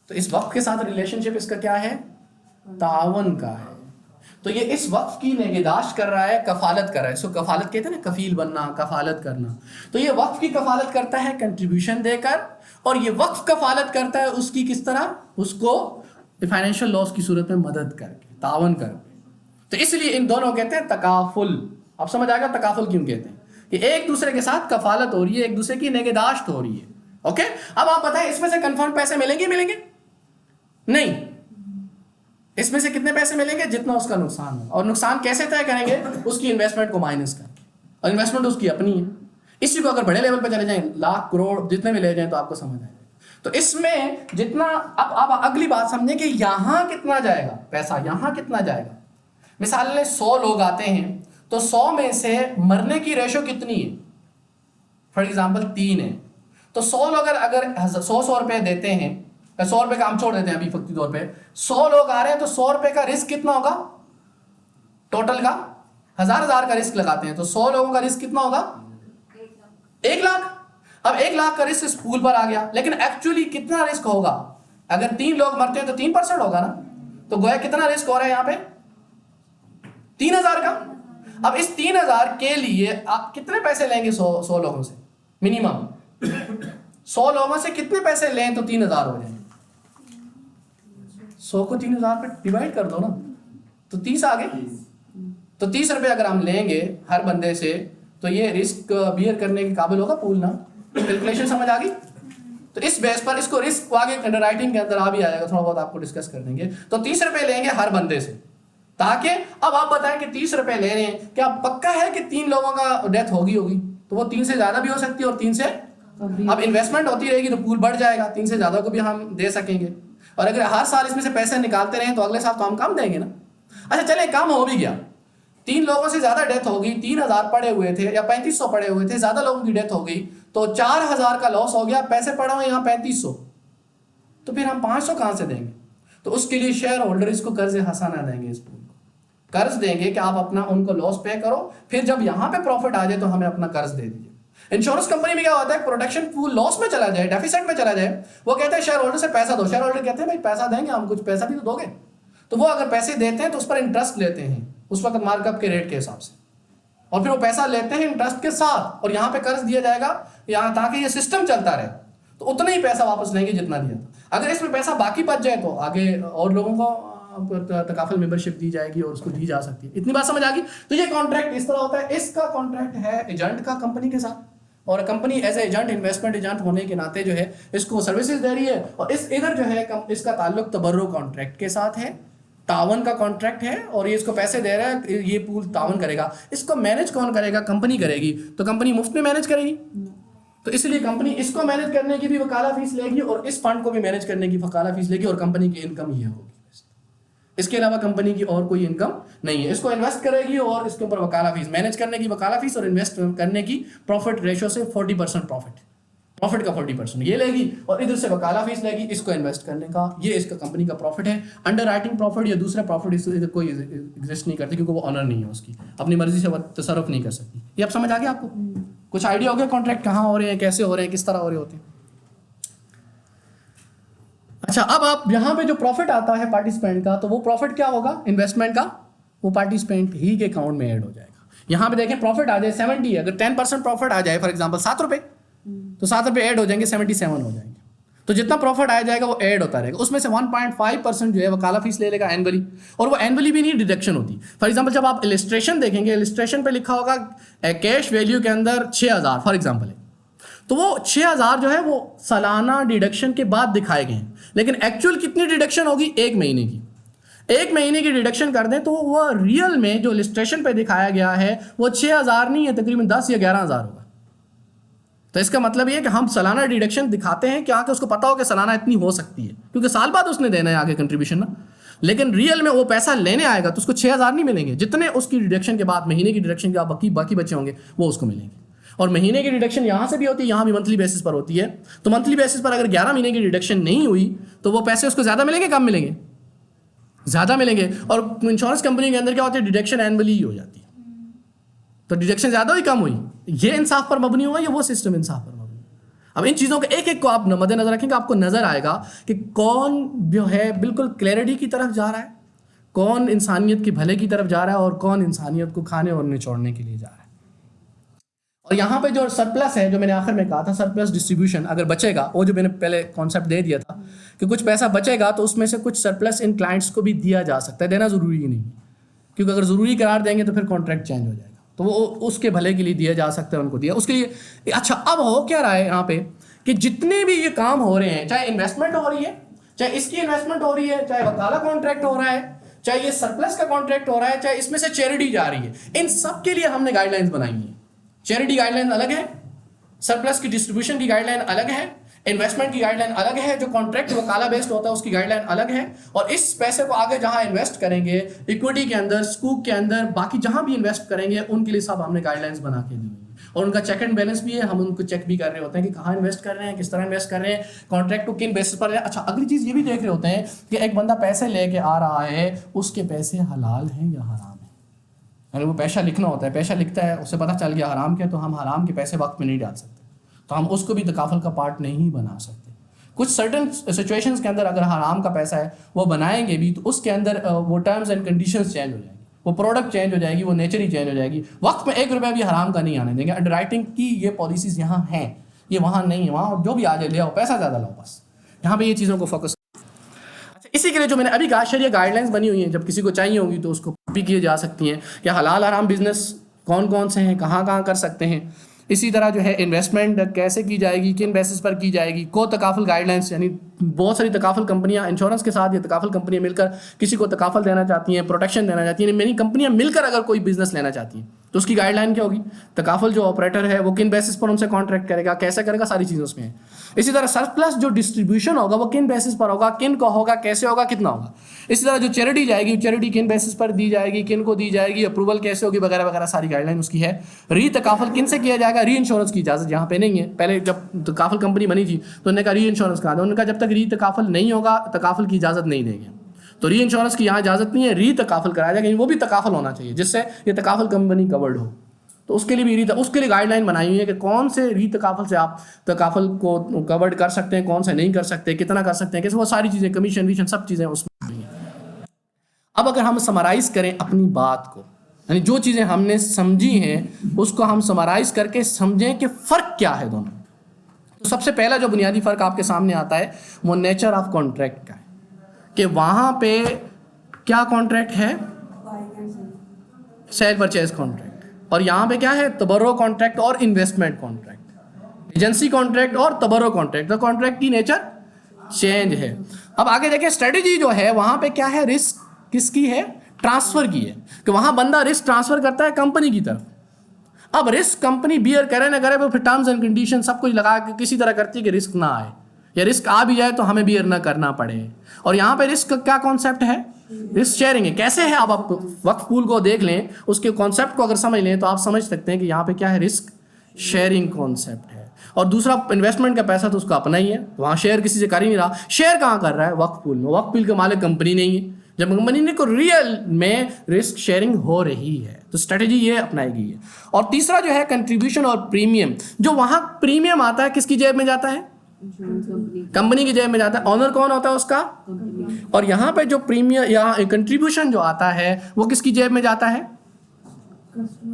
तो इस वक्फ के साथ रिलेशनशिप इसका क्या है? तावन का है। तो ये इस वक्फ की निगहदाश्त कर रहा है, कफालत कर रहा है। इसको कफालत कहते हैं ना, कफील बनना, कफालत करना। तो ये वक्फ की कफालत करता है कंट्रीब्यूशन देकर, और ये वक्फ कफालत करता है उसकी किस तरह? उसको फाइनेंशियल लॉस की सूरत में मदद करके, तावन करके। तो इसलिए इन दोनों कहते हैं तकाफुल। अब समझ आ गया तकाफुल क्यों कहते हैं? कि एक दूसरे के साथ कफालत हो रही है, एक दूसरे की निगहदाश्त हो रही है। ओके, अब आप बताएं इसमें से कंफर्म पैसे मिलेंगे? नहीं। इसमें से कितने पैसे मिलेंगे? जितना उसका नुकसान हो। और नुकसान कैसे तय करेंगे? उसकी इन्वेस्टमेंट को माइनस करके, और इन्वेस्टमेंट उसकी अपनी है। इसी को अगर बड़े लेवल पर चले जाएं, लाख करोड़ जितने भी ले जाएं, तो आपको समझ आएगा। तो इसमें जितना अब अगली बात समझे कि यहाँ कितना जाएगा पैसा, यहाँ कितना जाएगा। मिसाल में 100 लोग आते हैं, तो 100 में से मरने की रेशो कितनी है? फॉर एग्जाम्पल 3 है, तो 100 लोग अगर 100 रुपये देते हैं, 100 रुपये का हम छोड़ देते हैं अभी फक्ती तौर पे, 100 लोग आ रहे हैं, तो 100 रुपये का रिस्क कितना होगा? टोटल का 1000 का रिस्क लगाते हैं, तो 100 लोगों का रिस्क कितना होगा? 1 लाख। अब 1 लाख का रिस्क इस पूल पर आ गया, लेकिन एक्चुअली कितना रिस्क होगा? अगर 3 लोग मरते हैं तो 3% होगा ना, तो गोया कितना रिस्क हो रहा है यहाँ पे? 3000 का। अब इस 3000 के लिए आप कितने पैसे लेंगे 100 लोगों से? मिनिमम 100 लोगों से कितने पैसे लें तो 3000 हो जाए? 100 को 3000 पे डिवाइड कर दो ना, तो 30 आ गए। तो 30 रुपये अगर हम लेंगे हर बंदे से, तो ये रिस्क बियर करने के काबिल होगा पूल ना? कैलकुलेशन समझ आ गई? तो इस बेस पर इसको रिस्क आगे अंडरराइटिंग के अंदर आ भी आएगा, थोड़ा बहुत आपको डिस्कस कर देंगे। तो 30 रुपये लेंगे हर बंदे से, ताकि अब आप बताएं कि 30 रुपये ले रहे हैं, क्या पक्का है कि 3 लोगों का डेथ होगी? तो वो 3 से ज़्यादा भी हो सकती है और 3 से अब इन्वेस्टमेंट होती रहेगी तो पूल बढ़ जाएगा, 3 से ज़्यादा को भी हम दे सकेंगे। और अगर हर साल इसमें से पैसे निकालते रहें तो अगले साल तो हम कम देंगे ना। अच्छा चले, काम हो भी गया, 3 लोगों से ज़्यादा डेथ हो गई, 3000 पड़े हुए थे या 3500 पड़े हुए थे, ज़्यादा लोगों की डेथ हो गई, तो 4000 का लॉस हो गया, पैसे पड़े हुए यहाँ 3500, तो फिर हम 500 कहाँ से देंगे? तो उसके लिए शेयर होल्डर इसको कर्ज हसाना देंगे, इस पूल को कर्ज देंगे कि आप अपना उनको लॉस पे करो, फिर जब यहाँ पे प्रॉफिट आ जाए तो हमें अपना कर्ज दे दीजिए। इंश्योरेंस कंपनी में क्या होता है, प्रोटेक्शन पूल लॉस में चला जाए, डेफिसिट में चला जाए, वो कहते हैं शेयर होल्डर से पैसा दो। शेयर होल्डर कहते हैं भाई पैसा देंगे हम, कुछ पैसा भी तो दोगे। तो वो अगर पैसे देते हैं तो उस पर इंटरेस्ट लेते हैं उस वक्त मार्कअप के रेट के हिसाब से, और फिर वो पैसा लेते हैं इंटरेस्ट के साथ, और यहाँ पे कर्ज दिया जाएगा यहाँ, ताकि ये सिस्टम चलता रहे। तो उतना ही पैसा वापस लेंगे जितना दिया था। अगर इसमें पैसा बाकी बच जाए तो आगे और लोगों को तकाफल मेंबरशिप दी जाएगी और उसको दी जा सकती है। इतनी बात समझ आ गई? तो ये कॉन्ट्रैक्ट इस तरह होता है। इसका कॉन्ट्रैक्ट है एजेंट का कंपनी के साथ, और company as agent, investment agent होने के नाते जो है इसको सर्विसेज दे रही है, और इस इधर जो है इसका ताल्लुक तबर्रुक कॉन्ट्रैक्ट के साथ है, तावन का कॉन्ट्रैक्ट है, और ये इसको पैसे दे रहा है, ये पूल तावन करेगा। इसको मैनेज कौन करेगा? कंपनी करेगी। तो कंपनी मुफ्त में मैनेज करेगी, तो इसलिए कंपनी इसको मैनेज करने की भी वकाला फीस लेगी, और इस फंड को भी मैनेज करने की वकाला फीस लेगी, और कंपनी की इनकम ये होगी। इसके अलावा कंपनी की और कोई इनकम नहीं है। इसको इन्वेस्ट करेगी और इसके ऊपर वकाला फीस, मैनेज करने की वकाला फीस और इन्वेस्ट करने की प्रॉफिट रेशो से 40% प्रॉफिट का 40% ये लेगी, और इधर से वकाला फीस लेगी इसको इन्वेस्ट करने का। ये इसका कंपनी का प्रॉफिट है। अंडर राइटिंग प्रॉफिट या दूसरा प्रॉफिट इधर कोई एग्जिस्ट नहीं करती, क्योंकि वो ऑनर नहीं है, उसकी अपनी मर्जी से वो तसर्रुफ नहीं कर सकती। ये अब समझ आ गया आपको? कुछ आइडिया हो गया कॉन्ट्रैक्ट कहाँ हो रहे हैं, कैसे हो रहे हैं, किस तरह हो रहे होते हैं? अच्छा, अब आप यहाँ पे जो प्रॉफिट आता है पार्टिसिपेंट का, तो वो प्रॉफिट क्या होगा इन्वेस्टमेंट का? वो पार्टिसिपेंट ही के अकाउंट में ऐड हो जाएगा। यहाँ पे देखें प्रॉफिट आ जाए 70, अगर 10% प्रॉफिट आ जाए फॉर एग्जांपल 7 रुपये, तो 7 रुपये ऐड हो जाएंगे, 77 हो जाएंगे। तो जितना प्रॉफिट आया जाएगा वो ऐड होता रहेगा, उसमें से 1.5% जो है वकाला फीस ले लेगा एनुअली, और वो एनुअली भी नहीं डिडक्शन होती। फॉर एग्जांपल जब आप इलस्ट्रेशन देखेंगे, इलस्ट्रेशन पे लिखा होगा कैश वैल्यू के अंदर 6000 फॉर एग्जांपल है, तो वो 6000 जो है वो सालाना डिडक्शन के बाद दिखाए गए हैं, लेकिन एक्चुअल कितनी डिडक्शन होगी 1 महीने की। 1 महीने की डिडक्शन कर दें तो वो रियल में जो इलस्ट्रेशन पे दिखाया गया है वो 6000 नहीं है, तकरीबन 10 या 11000 होगा। तो इसका मतलब ये है कि हम सालाना डिडक्शन दिखाते हैं क्या कि उसको पता हो कि सालाना इतनी हो सकती है, क्योंकि साल बाद उसने देना है आगे कंट्रीब्यूशन ना, लेकिन रियल में वो पैसा लेने आएगा तो उसको 6000 नहीं मिलेंगे, जितने उसकी डिडक्शन के बाद महीने की डिडक्शन के बाद बाकी बचे होंगे वो उसको मिलेंगे। और महीने की डिडक्शन यहाँ से भी होती है, यहाँ भी मंथली बेसिस पर होती है। तो मंथली बेसिस पर अगर 11 महीने की डिडक्शन नहीं हुई तो वो पैसे उसको ज़्यादा मिलेंगे कम मिलेंगे, ज़्यादा मिलेंगे। और इंश्योरेंस कंपनी के अंदर क्या होती है, डिडक्शन एनुअली ही हो जाती है, तो डिडक्शन ज़्यादा हुई कम हुई, ये इंसाफ पर मबनी हुआ या वो सिस्टम इंसाफ पर मबनी। अब इन चीज़ों के एक एक को आप मद्देनजर रखेंगे, आपको नज़र आएगा कि कौन जो है बिल्कुल क्लैरिटी की तरफ जा रहा है, कौन इंसानियत के भले की तरफ जा रहा है और कौन इंसानियत को खाने और निचोड़ने के लिए जा रहा है। और यहाँ पे जो सरप्लस है, जो मैंने आखिर में कहा था सरप्लस डिस्ट्रीब्यूशन अगर बचेगा, वो जो मैंने पहले कॉन्सेप्ट दे दिया था कि कुछ पैसा बचेगा तो उसमें से कुछ सरप्लस इन क्लाइंट्स को भी दिया जा सकता है, देना ज़रूरी ही नहीं, क्योंकि अगर ज़रूरी करार देंगे तो फिर कॉन्ट्रैक्ट चेंज हो जाएगा, तो वो उसके भले के लिए दिया जा सकता है, उनको दिया उसके लिए। अच्छा, अब हो क्या रहा है यहाँ पे कि जितने भी ये काम हो रहे हैं, चाहे इन्वेस्टमेंट हो रही है, चाहे इसकी इन्वेस्टमेंट हो रही है, चाहे वकाला कॉन्ट्रैक्ट हो रहा है, चाहे ये सरप्लस का कॉन्ट्रैक्ट हो रहा है, चाहे इसमें से चैरिटी जा रही है, इन सब के लिए हमने गाइडलाइंस बनाई है। चैरिटी गाइडलाइन अलग है, सरप्लस की डिस्ट्रीब्यूशन की गाइडलाइन अलग है, इन्वेस्टमेंट की गाइडलाइन अलग है, जो कॉन्ट्रैक्ट वकाला बेस्ड होता है उसकी गाइडलाइन अलग है, और इस पैसे को आगे जहां इन्वेस्ट करेंगे, इक्विटी के अंदर, स्कूप के अंदर, बाकी जहां भी इन्वेस्ट करेंगे उनके लिए सब हमने गाइडलाइंस बना के दी है। और उनका चेक एंड बैलेंस भी है, हम उनको चेक भी कर रहे होते हैं कि कहाँ इन्वेस्ट कर रहे हैं, किस तरह इन्वेस्ट कर रहे हैं, कॉन्ट्रैक्ट को किन बेसिस पर। अच्छा, अगली चीज़ ये भी देख रहे होते हैं कि एक बंदा पैसे लेके आ रहा है, उसके पैसे हलाल हैं या हराम है। अगर वो पैसा लिखना होता है, पैसा लिखता है, उससे पता चल गया हराम के, तो हम हराम के पैसे वक्त में नहीं डाल सकते, तो हम उसको भी तकाफल का पार्ट नहीं बना सकते। कुछ सर्टन सिचुएशंस के अंदर अगर हराम का पैसा है वो बनाएंगे भी तो उसके अंदर वो टर्म्स एंड कंडीशंस चेंज हो जाएंगे, वो प्रोडक्ट चेंज हो जाएगी, वो नेचर ही चेंज हो जाएगी। वक्त में 1 रुपया भी हराम का नहीं आने देंगे। अंडरराइटिंग की ये पॉलिसीज़ यहाँ हैं, ये वहाँ नहीं है। वहाँ जो भी आ जाए ले आओ, पैसा ज़्यादा लाओ, बस यहाँ पे ये चीज़ों को फोकस। अच्छा, इसी के लिए जो मैंने अभी कहा शरिया गाइडलाइंस बनी हुई हैं, जब किसी को चाहिए होगी तो उसको कॉपी किए जा सकती हैं कि हलाल हराम बिजनेस कौन कौन से हैं, कहाँ कहाँ कर सकते हैं। इसी तरह जो है इन्वेस्टमेंट कैसे की जाएगी, किन बेसिस पर की जाएगी, को तकाफल गाइडलाइंस, यानी बहुत सारी तकाफल कंपनियां इंश्योरेंस के साथ, ये तकाफल कंपनियां मिलकर किसी को तकाफल देना चाहती हैं, प्रोटेक्शन देना चाहती हैं। मेरी कंपनियां मिलकर अगर कोई बिजनेस लेना चाहती हैं तो उसकी गाइडलाइन क्या होगी, तकाफल जो ऑपरेटर है वो किन बेसिस पर उनसे कॉन्ट्रैक्ट करेगा, कैसे करेगा, सारी चीज़ें उसमें है। इसी तरह सरप्लस जो डिस्ट्रीब्यूशन होगा वो किन बेसिस पर होगा, किन को होगा, कैसे होगा, कितना होगा। इसी तरह जो चैरिटी जाएगी, चैरिटी किन बेसिस पर दी जाएगी, किन को दी जाएगी, अप्रूवल कैसे होगी, वगैरह वगैरह सारी गाइडलाइन उसकी है। री तकाफल किन से किया जाएगा, री इंश्योरेंस की इजाज़त यहाँ पे नहीं है। पहले जब तकाफल कंपनी बनी थी तो उन्होंने कहा री इंश्योरेंस कहा था, उन्होंने कहा जब तक री तकाफल नहीं होगा तकाफल की इजाज़त नहीं देंगे। तो री इंश्योरेंस की यहाँ इजाज़त नहीं है, री तकाफल कराया जाएगा, वो भी तकाफल होना चाहिए जिससे ये तकाफल कंपनी कवर्ड हो। तो उसके लिए भी उसके लिए गाइडलाइन बनाई हुई है कि कौन से री तकाफल से आप तकाफल को कवर्ड कर सकते हैं, कौन से नहीं कर सकते, कितना कर सकते हैं, कैसे, वो सारी चीज़ें, कमीशन विशन सब चीज़ें उसमें हैं। अब अगर हम समराइज़ करें अपनी बात को, यानी जो चीज़ें हमने समझी हैं उसको हम समराइज़ करके समझें कि फ़र्क क्या है दोनों। तो सबसे पहला जो बुनियादी फ़र्क आपके सामने आता है वो नेचर ऑफ कॉन्ट्रैक्ट का है कि वहाँ पे क्या कॉन्ट्रैक्ट है, सेल परचेज कॉन्ट्रैक्ट, और यहाँ पे क्या है, तबर्रो कॉन्ट्रैक्ट और इन्वेस्टमेंट कॉन्ट्रैक्ट, एजेंसी कॉन्ट्रैक्ट और तबर्रो कॉन्ट्रैक्ट। तो कॉन्ट्रैक्ट की नेचर चेंज है। अब आगे देखें, स्ट्रेटेजी जो है वहाँ पे क्या है, रिस्क किसकी है, ट्रांसफ़र की है, कि वहाँ बंदा रिस्क ट्रांसफ़र करता है कंपनी की तरफ। अब रिस्क कंपनी बियर करे ना करे, वो फिर टर्म्स एंड कंडीशन सब कुछ लगा के किसी तरह करती है कि रिस्क ना आए, या रिस्क आ भी जाए तो हमें बियर ना करना पड़े। और यहाँ पे रिस्क का क्या कॉन्सेप्ट है, रिस्क शेयरिंग है। कैसे है, अब आप वक्फ पूल को देख लें, उसके कॉन्सेप्ट को अगर समझ लें तो आप समझ सकते हैं कि यहाँ पे क्या है, रिस्क शेयरिंग कॉन्सेप्ट है। और दूसरा, इन्वेस्टमेंट का पैसा तो उसका अपना ही है, वहाँ शेयर किसी से कर ही नहीं रहा। शेयर कहाँ कर रहा है, वक्फ पूल में। वक्फ पूल के मालिक कंपनी नहीं है। जब कंपनी ने को रियल में रिस्क शेयरिंग हो रही है तो स्ट्रेटेजी ये अपनाई गई है। और तीसरा जो है कंट्रीब्यूशन और प्रीमियम, जो वहाँ प्रीमियम आता है किसकी जेब में जाता है, कंपनी की जेब में जाता है। ऑनर कौन होता है उसका, और यहाँ पे जो प्रीमियम या कंट्रीब्यूशन जो आता है वो किसकी जेब में जाता है,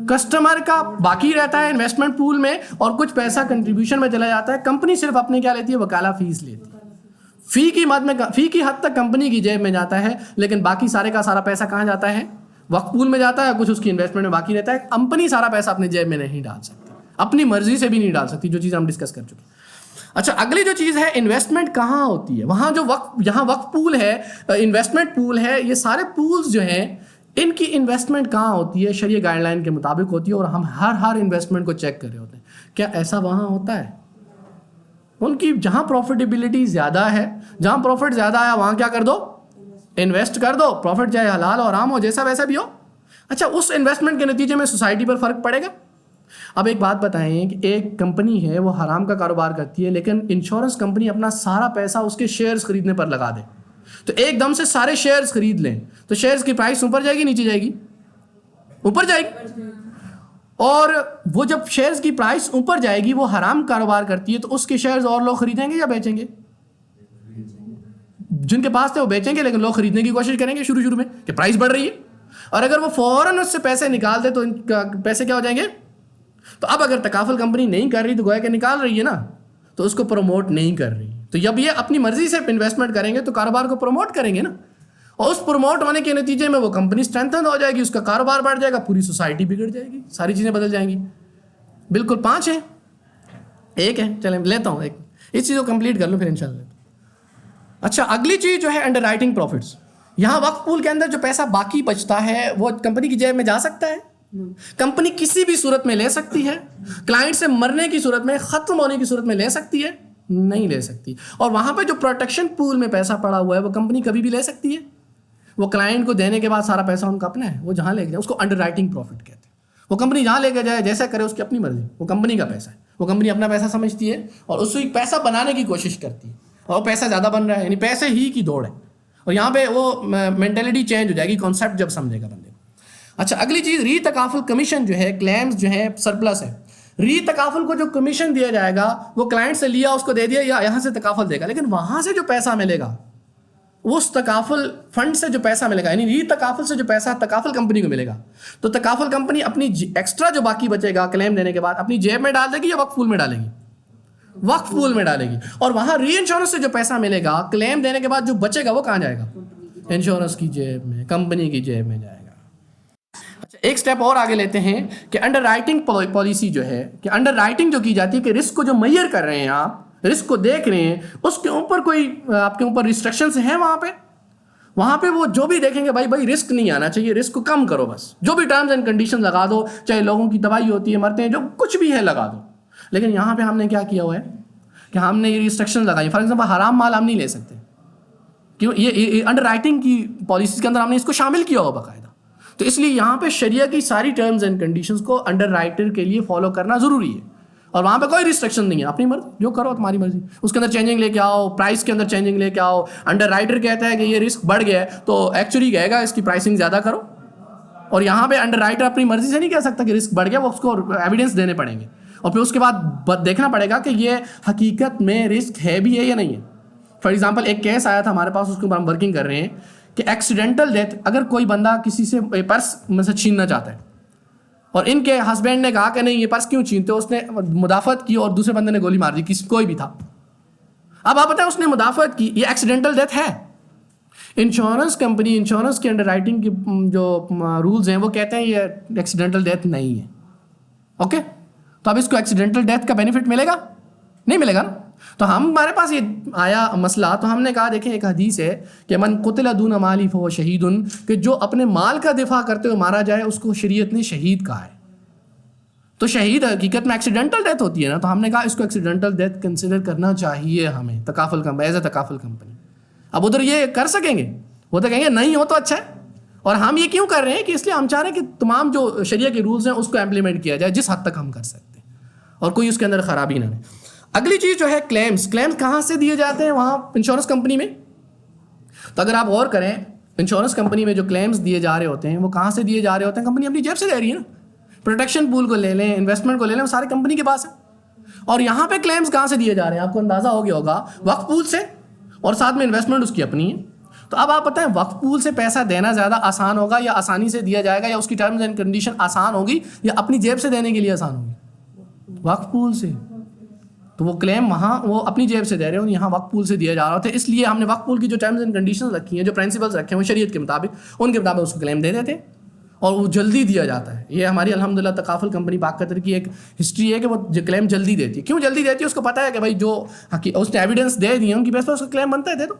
कस्टमर का। बाकी रहता है इन्वेस्टमेंट पूल में और कुछ पैसा कंट्रीब्यूशन में चला जाता है। कंपनी सिर्फ अपने क्या लेती है, वकाला फीस लेती है। फ़ी की हद तक कंपनी की जेब में जाता है, लेकिन बाकी सारे का सारा पैसा कहाँ जाता है? वक्फ पूल में जाता है, कुछ उसकी इन्वेस्टमेंट में बाकी रहता है। कंपनी सारा पैसा अपनी जेब में नहीं डाल सकती, अपनी मर्जी से भी नहीं डाल सकती, जो चीज़ हम डिस्कस कर चुके हैं। अच्छा, अगली जो चीज़ है, इन्वेस्टमेंट कहाँ होती है? वहाँ जो यहाँ वक्फ पूल है, इन्वेस्टमेंट पूल है, ये सारे पूल्स जो हैं इनकी इन्वेस्टमेंट कहाँ होती है? शरीय गाइडलाइन के मुताबिक होती है, और हम हर इन्वेस्टमेंट को चेक कर रहे होते हैं। क्या ऐसा वहाँ होता है? उनकी जहाँ प्रॉफिटेबिलिटी ज़्यादा है, जहाँ प्रॉफिट ज़्यादा आया वहाँ क्या कर दो? इन्वेस्ट कर दो, प्रॉफिट चाहे हलाल और हराम हो, जैसा वैसा भी हो। अच्छा, उस इन्वेस्टमेंट के नतीजे में सोसाइटी पर फ़र्क पड़ेगा। अब एक बात बताएं कि एक कंपनी है वो हराम का कारोबार करती है, लेकिन इंश्योरेंस कंपनी अपना सारा पैसा उसके शेयर्स खरीदने पर लगा दे, तो एकदम से सारे शेयर्स खरीद लें, तो शेयर्स की प्राइस ऊपर जाएगी नीचे जाएगी? ऊपर जाएगी। और वो जब शेयर्स की प्राइस ऊपर जाएगी, वो हराम कारोबार करती है, तो उसके शेयर्स और लोग खरीदेंगे या बेचेंगे? जिनके पास थे वो बेचेंगे, लेकिन लोग खरीदने की कोशिश करेंगे शुरू में कि प्राइस बढ़ रही है। और अगर वो फौरन उससे पैसे निकाल दे तो इनका पैसे क्या हो जाएंगे? तो अब अगर तकाफुल कंपनी नहीं कर रही तो गोया कि निकाल रही है ना, तो उसको प्रमोट नहीं कर रही। तो जब ये अपनी मर्जी से इन्वेस्टमेंट करेंगे तो कारोबार को प्रमोट करेंगे ना, और उस प्रमोट होने के नतीजे में वो कंपनी स्ट्रेंथन हो जाएगी, उसका कारोबार बढ़ जाएगा, पूरी सोसाइटी बिगड़ जाएगी, सारी चीज़ें बदल जाएंगी। बिल्कुल 5 है, एक है, चलें लेता हूँ एक, इस चीज़ को कंप्लीट कर लूँ फिर इंशाल्लाह। अच्छा, अगली चीज़ जो है अंडर राइटिंग प्रॉफिट्स। यहाँ वक्फ पूल के अंदर जो पैसा बाकी बचता है वो कंपनी की जेब में जा सकता है? कंपनी किसी भी सूरत में ले सकती है? क्लाइंट से मरने की सूरत में, ख़त्म होने की सूरत में ले सकती है? नहीं ले सकती। और वहाँ पे जो प्रोटेक्शन पूल में पैसा पड़ा हुआ है वो कंपनी कभी भी ले सकती है? वो क्लाइंट को देने के बाद सारा पैसा उनका अपना है, वो जहाँ लेके जाए उसको अंडर राइटिंग प्रॉफिट कहते हैं। वो कंपनी जहाँ लेके जाए, जैसा करे, उसकी अपनी मर्जी, वो कंपनी का पैसा है, वो कंपनी अपना पैसा समझती है और उससे पैसा बनाने की कोशिश करती है, और पैसा ज़्यादा बन रहा है, यानी पैसे ही की दौड़ है। और यहाँ पे वो मेंटेलिटी चेंज हो जाएगी, कॉन्सेप्ट जब समझेगा बंदे। अच्छा, अगली चीज़ री तकाफुल कमीशन जो है, क्लेम्स जो है सरप्लस है। री तकाफुल को जो कमीशन दिया जाएगा वो क्लाइंट से लिया, उसको दे दिया, या यहाँ से तकाफुल देगा, लेकिन वहाँ से जो पैसा मिलेगा, उस तकाफुल फंड से जो पैसा मिलेगा, यानी री तकाफुल से जो पैसा तकाफुल कंपनी को मिलेगा, तो तकाफुल कंपनी अपनी एक्स्ट्रा जो बाकी बचेगा क्लेम देने के बाद अपनी जेब में डाल देगी या वक्फ पूल में डालेगी? वक्फ पूल में डालेगी। और वहाँ री इंश्योरेंस से जो पैसा मिलेगा क्लेम देने के बाद जो बचेगा वो कहाँ जाएगा? इंश्योरेंस की जेब में, कंपनी की जेब में जाएगा। अच्छा, एक स्टेप और आगे लेते हैं कि अंडर राइटिंग पॉलिसी जो है, कि अंडर राइटिंग जो की जाती है कि रिस्क को जो मैयर कर रहे हैं आप, रिस्क को देख रहे हैं, उसके ऊपर कोई आपके ऊपर रिस्ट्रिक्शंस हैं? वहाँ पे वो जो भी देखेंगे, भाई रिस्क नहीं आना चाहिए, रिस्क को कम करो, बस जो भी टर्म्स एंड कंडीशन लगा दो, चाहे लोगों की तबाही होती है, मरते हैं, जो कुछ भी है लगा दो। लेकिन यहाँ पे हमने क्या किया हुआ है कि हमने ये रिस्ट्रिक्शन लगाई। फॉर एग्जाम्पल, हराम माल हम नहीं ले सकते, क्यों? ये अंडर राइटिंग की पॉलिसीज के अंदर हमने इसको शामिल किया हुआ बाकायदा। तो इसलिए यहाँ पे शरिया की सारी टर्म्स एंड कंडीशंस को अंडर राइटर के लिए फॉलो करना ज़रूरी है, और वहाँ पे कोई रिस्ट्रिक्शन नहीं है, अपनी मर्जी, जो करो तुम्हारी मर्जी। उसके अंदर चेंजिंग लेके आओ, प्राइस के अंदर चेंजिंग लेके आओ। अंडर राइटर कहता है कि ये रिस्क बढ़ गया है, तो एक्चुअली कहेगा इसकी प्राइसिंग ज़्यादा करो। और यहाँ पे अंडर राइटर अपनी मर्जी से नहीं कह सकता कि रिस्क बढ़ गया, वो उसको एविडेंस देने पड़ेंगे, और फिर उसके बाद देखना पड़ेगा कि ये हकीकत में रिस्क है भी है या नहीं है। फॉर एग्जाम्पल, एक केस आया था हमारे पास, उसके ऊपर हम वर्किंग कर रहे हैं कि एक्सीडेंटल डेथ, अगर कोई बंदा किसी से पर्स में से छीनना चाहता है और इनके हस्बैंड ने कहा कि नहीं ये पर्स क्यों छीनते हो, उसने मुदाफत की और दूसरे बंदे ने गोली मार दी, कोई भी था। अब आप बताएं, उसने मुदाफत की, ये एक्सीडेंटल डेथ है। इंश्योरेंस कंपनी, इंश्योरेंस के अंडर राइटिंग के जो रूल्स हैं वो कहते हैं ये एक्सीडेंटल डेथ नहीं है। ओके, तो अब इसको एक्सीडेंटल डेथ का बेनिफिट मिलेगा? नहीं मिलेगा ना। तो हमारे पास ये आया मसला, तो हमने कहा देखें, एक हदीस है कि मन कुतिला दून माली फो शहीदुन, कि जो अपने माल का दिफा करते हुए मारा जाए उसको शरीयत ने शहीद कहा है। तो शहीद हकीकत में एक्सीडेंटल डेथ होती है ना, तो हमने कहा इसको एक्सीडेंटल डेथ कंसिडर करना चाहिए हमें तकाफुल कंपनी, एज ए तकाफुल कंपनी। अब उधर ये कर सकेंगे, वो तो कहेंगे नहीं हो तो अच्छा है। और हम ये क्यों कर रहे हैं कि इसलिए हम चाह रहे हैं कि तमाम जो शरिया के रूल्स हैं उसको इम्प्लीमेंट किया जाए जिस हद तक हम कर सकते हैं, और कोई उसके अंदर खराबी ना रहे। अगली चीज़ जो है क्लेम्स कहाँ से दिए जाते हैं? वहाँ इंश्योरेंस कंपनी में। तो अगर आप गौर करें, इंश्योरेंस कंपनी में जो क्लेम्स दिए जा रहे होते हैं वो कहाँ से दिए जा रहे होते हैं? कंपनी अपनी जेब से दे रही है ना। प्रोटेक्शन पूल को ले लें, इन्वेस्टमेंट को ले लें, वो सारी कंपनी के पास है। और यहाँ पे क्लेम्स कहाँ से दिए जा रहे हैं? आपको अंदाज़ा हो गया होगा, वक्फ पूल से, और साथ में इन्वेस्टमेंट उसकी अपनी है। तो अब आप बताएं, वक्फ पूल से पैसा देना ज़्यादा आसान होगा या आसानी से दिया जाएगा, या उसकी टर्म्स एंड कंडीशन आसान होगी या अपनी जेब से देने के लिए आसान होगी? वक्फ पूल से। तो वो क्लेम वहाँ वो अपनी जेब से दे रहे हो, यहाँ वक्फ पूल से दिया जा रहा था। इसलिए हमने वक्फ पूल की जो टर्म्स एंड कंडीशंस रखी हैं, जो प्रिंसिपल्स रखे हैं वो शरीयत के मुताबिक उनके मुताबिक उसको क्लेम दे देते और वो जल्दी दिया जाता है। ये हमारी अल्हम्दुलिल्लाह तकाफुल कंपनी पाक कतर की एक हिस्ट्री है कि वो जो क्लेम जल्दी देती है। क्यों जल्दी देती है? उसको पता है कि भाई जो उसने एविडेंस दे दिए उनकी बेस पर उसका क्लेम बनता है, दे दो।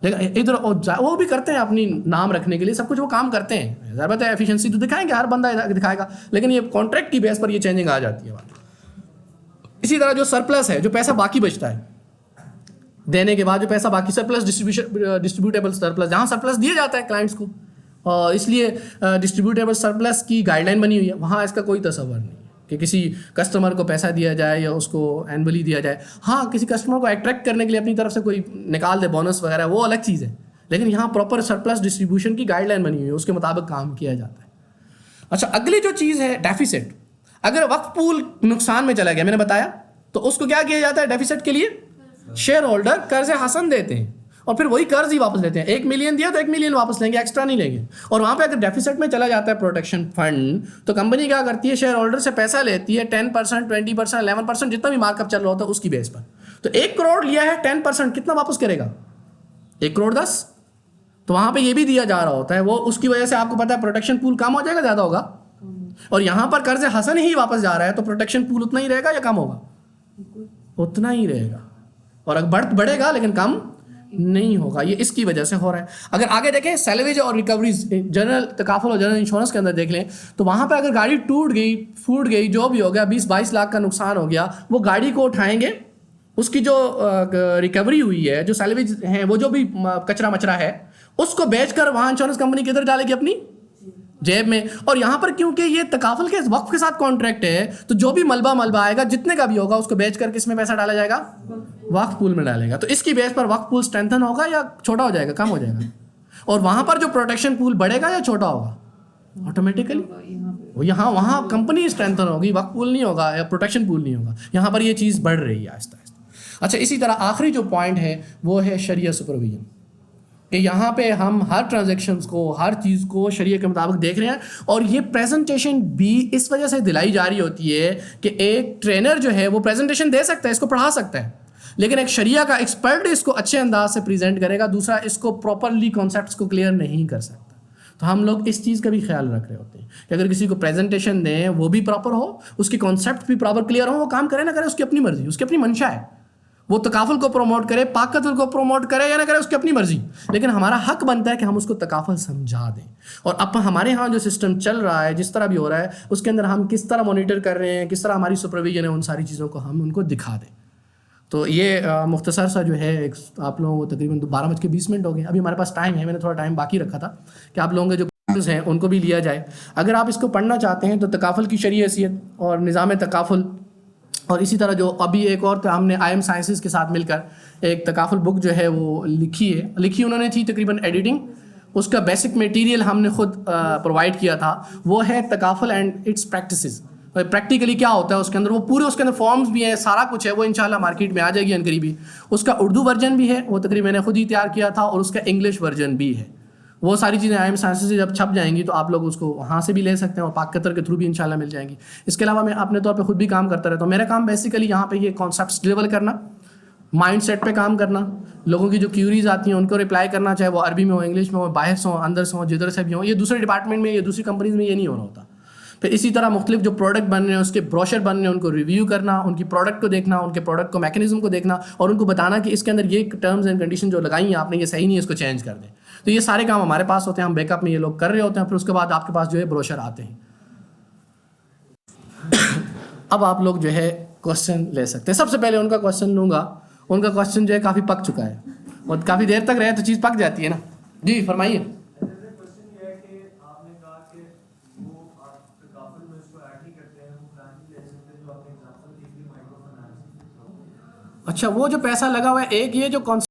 लेकिन इधर वो भी करते हैं अपनी नाम रखने के लिए, सब कुछ वो काम करते हैं। ज़रूरत है एफिशिएंसी तो दिखाएंगे, हर बंदा दिखाएगा, लेकिन ये कॉन्ट्रैक्ट की बेस पर ये चेंजिंग आ जाती है बात। इसी तरह जो सरप्लस है, जो पैसा बाकी बचता है देने के बाद, जो पैसा बाकी सरप्लस डिस्ट्रीब्यूटेबल सरप्लस, जहाँ सरप्लस दिया जाता है क्लाइंट्स को, और इसलिए डिस्ट्रीब्यूटेबल सरप्लस की गाइडलाइन बनी हुई है। वहाँ इसका कोई तसव्वुर नहीं कि किसी कस्टमर को पैसा दिया जाए या उसको एनुअली दिया जाए। हाँ, किसी कस्टमर को अट्रैक्ट करने के लिए अपनी तरफ से कोई निकाल दे बोनस वगैरह, वो अलग चीज़ है, लेकिन यहाँ प्रॉपर सरप्लस डिस्ट्रीब्यूशन की गाइडलाइन बनी हुई है, उसके मुताबिक काम किया जाता है। अच्छा, अगली जो चीज़ है डेफिसिट। अगर वक्फ पूल नुकसान में चला गया, मैंने बताया, तो उसको क्या किया जाता है? डेफिसिट के लिए शेयर होल्डर कर्ज हसन देते हैं और फिर वही कर्ज ही वापस लेते हैं। 1 मिलियन दिया तो 1 मिलियन वापस लेंगे, एक्स्ट्रा नहीं लेंगे। और वहाँ पे अगर डेफिसिट में चला जाता है प्रोटेक्शन फंड, तो कंपनी क्या करती है? शेयर होल्डर से पैसा लेती है 10%, 20%, 11%, जितना भी मार्कअप चल रहा होता है उसकी बेस पर। तो 1 करोड़ लिया है, 10% कितना वापस करेगा? 1 करोड़ 10। तो वहाँ पर ये भी दिया जा रहा होता है, वो उसकी वजह से आपको पता है प्रोटेक्शन पूल कम हो जाएगा, ज़्यादा होगा। और यहाँ पर कर्ज हसन ही वापस जा रहा है, तो प्रोटेक्शन पूल उतना ही रहेगा या कम होगा? उतना ही रहेगा। और अगर बढ़ेगा लेकिन कम नहीं होगा। ये इसकी वजह से हो रहा है। अगर आगे देखें सैलवेज और रिकवरीज, जनरल तकाफुल और जनरल इंश्योरेंस के अंदर देख लें, तो वहाँ पे अगर गाड़ी टूट गई, फूट गई, जो भी हो गया, 20-22 लाख का नुकसान हो गया, वो गाड़ी को उठाएंगे, उसकी जो रिकवरी हुई है, जो सैलवेज हैं, वो जो भी कचरा मचरा है, उसको बेचकर वहाँ इंश्योरेंस कंपनी किधर डालेगी? अपनी जेब में। और यहाँ पर क्योंकि ये तकाफुल के वक्फ के साथ कॉन्ट्रैक्ट है, तो जो भी मलबा आएगा, जितने का भी होगा, उसको बेचकर किस में पैसा डाला जाएगा? वक्फ पूल में डालेगा। तो इसकी बेस पर वक्फ पूल स्ट्रेंथन होगा या छोटा हो जाएगा, कम हो जाएगा? और वहाँ पर जो प्रोटेक्शन पूल बढ़ेगा या छोटा होगा? ऑटोमेटिकली वो यहाँ वहाँ कंपनी स्ट्रेंथन होगी, वक्फ पूल नहीं होगा या प्रोटेक्शन पूल नहीं होगा। यहाँ पर ये चीज़ बढ़ रही है आहिस्ता आहिस्ता। अच्छा, इसी तरह आखिरी जो पॉइंट है वो है शरिया सुपरविजन, कि यहाँ पे हम हर ट्रांजैक्शंस को, हर चीज़ को शरीयत के मुताबिक देख रहे हैं। और ये प्रेजेंटेशन भी इस वजह से दिलाई जा रही होती है कि एक ट्रेनर जो है वो प्रेजेंटेशन दे सकता है, इसको पढ़ा सकता है, लेकिन एक शरिया का एक्सपर्ट इसको अच्छे अंदाज से प्रेजेंट करेगा, दूसरा इसको प्रॉपरली कॉन्सेप्ट्स को क्लियर नहीं कर सकता। तो हम लोग इस चीज़ का भी ख्याल रख रहे होते हैं कि अगर किसी को प्रेजेंटेशन दें वो भी प्रॉपर हो, उसकी कॉन्सेप्ट भी प्रॉपर क्लियर हो, वो काम करे ना करे उसकी अपनी मर्जी, उसकी अपनी मंशा है। वो तकाफुल को प्रमोट करे, पाक कत्ल को प्रमोट करे या ना करे, उसकी अपनी मर्जी, लेकिन हमारा हक बनता है कि हम उसको तकाफुल समझा दें। और अब हमारे यहाँ जो सिस्टम चल रहा है, जिस तरह भी हो रहा है, उसके अंदर हम किस तरह मॉनिटर कर रहे हैं, किस तरह हमारी सुपरविजन है, उन सारी चीज़ों को हम उनको दिखा दें। तो ये मुख्तसर सा जो है आप लोगों को तकरीबन 12:20 हो गए। अभी हमारे पास टाइम है, मैंने थोड़ा टाइम बाकी रखा था कि आप लोगों के जो क्वेश्चंस हैं उनको भी लिया जाए। अगर आप इसको पढ़ना चाहते हैं तो तकाफुल की शरई हैसियत और निज़ाम तकाफुल, और इसी तरह जो अभी एक और हमने IM साइंसेस के साथ मिलकर एक तकाफुल बुक जो है वो लिखी उन्होंने थी तकरीबन एडिटिंग, उसका बेसिक मटेरियल हमने खुद प्रोवाइड किया था। वो है takaful and it's practices, practically क्या होता है उसके अंदर, वो पूरे उसके अंदर फॉर्म्स भी हैं, सारा कुछ है। वो इंशाल्लाह मार्केट में आ जाएगी अनकरीबी। उसका उर्दू वर्जन भी है, वो तकरीबन मैंने खुद ही तैयार किया था, और उसका इंग्लिश वर्जन भी है। वो सारी चीज़ें IM साइंसेस से जब छप जाएंगी तो आप लोग उसको वहाँ से भी ले सकते हैं, और पाक कतर के थ्रू भी इंशाल्लाह मिल जाएंगी। इसके अलावा मैं अपने तौर पे खुद भी काम करता रहता हूँ। मेरा काम बेसिकली यहाँ पे ये कॉन्सेप्ट्स डिलीवर करना, माइंड सेट पे काम करना, लोगों की जो क्यूरीज आती हैं उनको रिप्लाई करना, चाहे वो अरबी में हो, इंग्लिश में हो, बाहर से हो, अंदर से हो, जिधर से भी हो। ये दूसरे डिपार्टमेंट में, ये दूसरी कंपनीज में ये नहीं हो रहा होता। फिर इसी तरह मुख्तलिफ जो प्रोडक्ट बन रहे हैं उसके ब्रोशर बन रहे हैं, उनको रिव्यू करना, उनकी प्रोडक्ट को देखना, उनके प्रोडक्ट को मैकेनिज्म को देखना, और उनको बताना कि इसके अंदर ये टर्म्स एंड कंडीशन जो लगाई हैं आपने, ये सही नहीं है, इसको चेंज कर दें। तो ये सारे काम हमारे पास होते हैं, हम बैकअप में ये लोग कर रहे होते हैं। फिर उसके बाद आपके पास जो है ब्रोशर आते हैं। अब आप लोग जो है क्वेश्चन ले सकते हैं। सबसे पहले उनका क्वेश्चन लूँगा। उनका क्वेश्चन जो है काफ़ी पक चुका है, और काफ़ी देर तक रहे तो चीज़ पक जाती है ना। जी फरमाइए। अच्छा, वो जो पैसा लगा हुआ है, एक ये जो कॉन्सेप्ट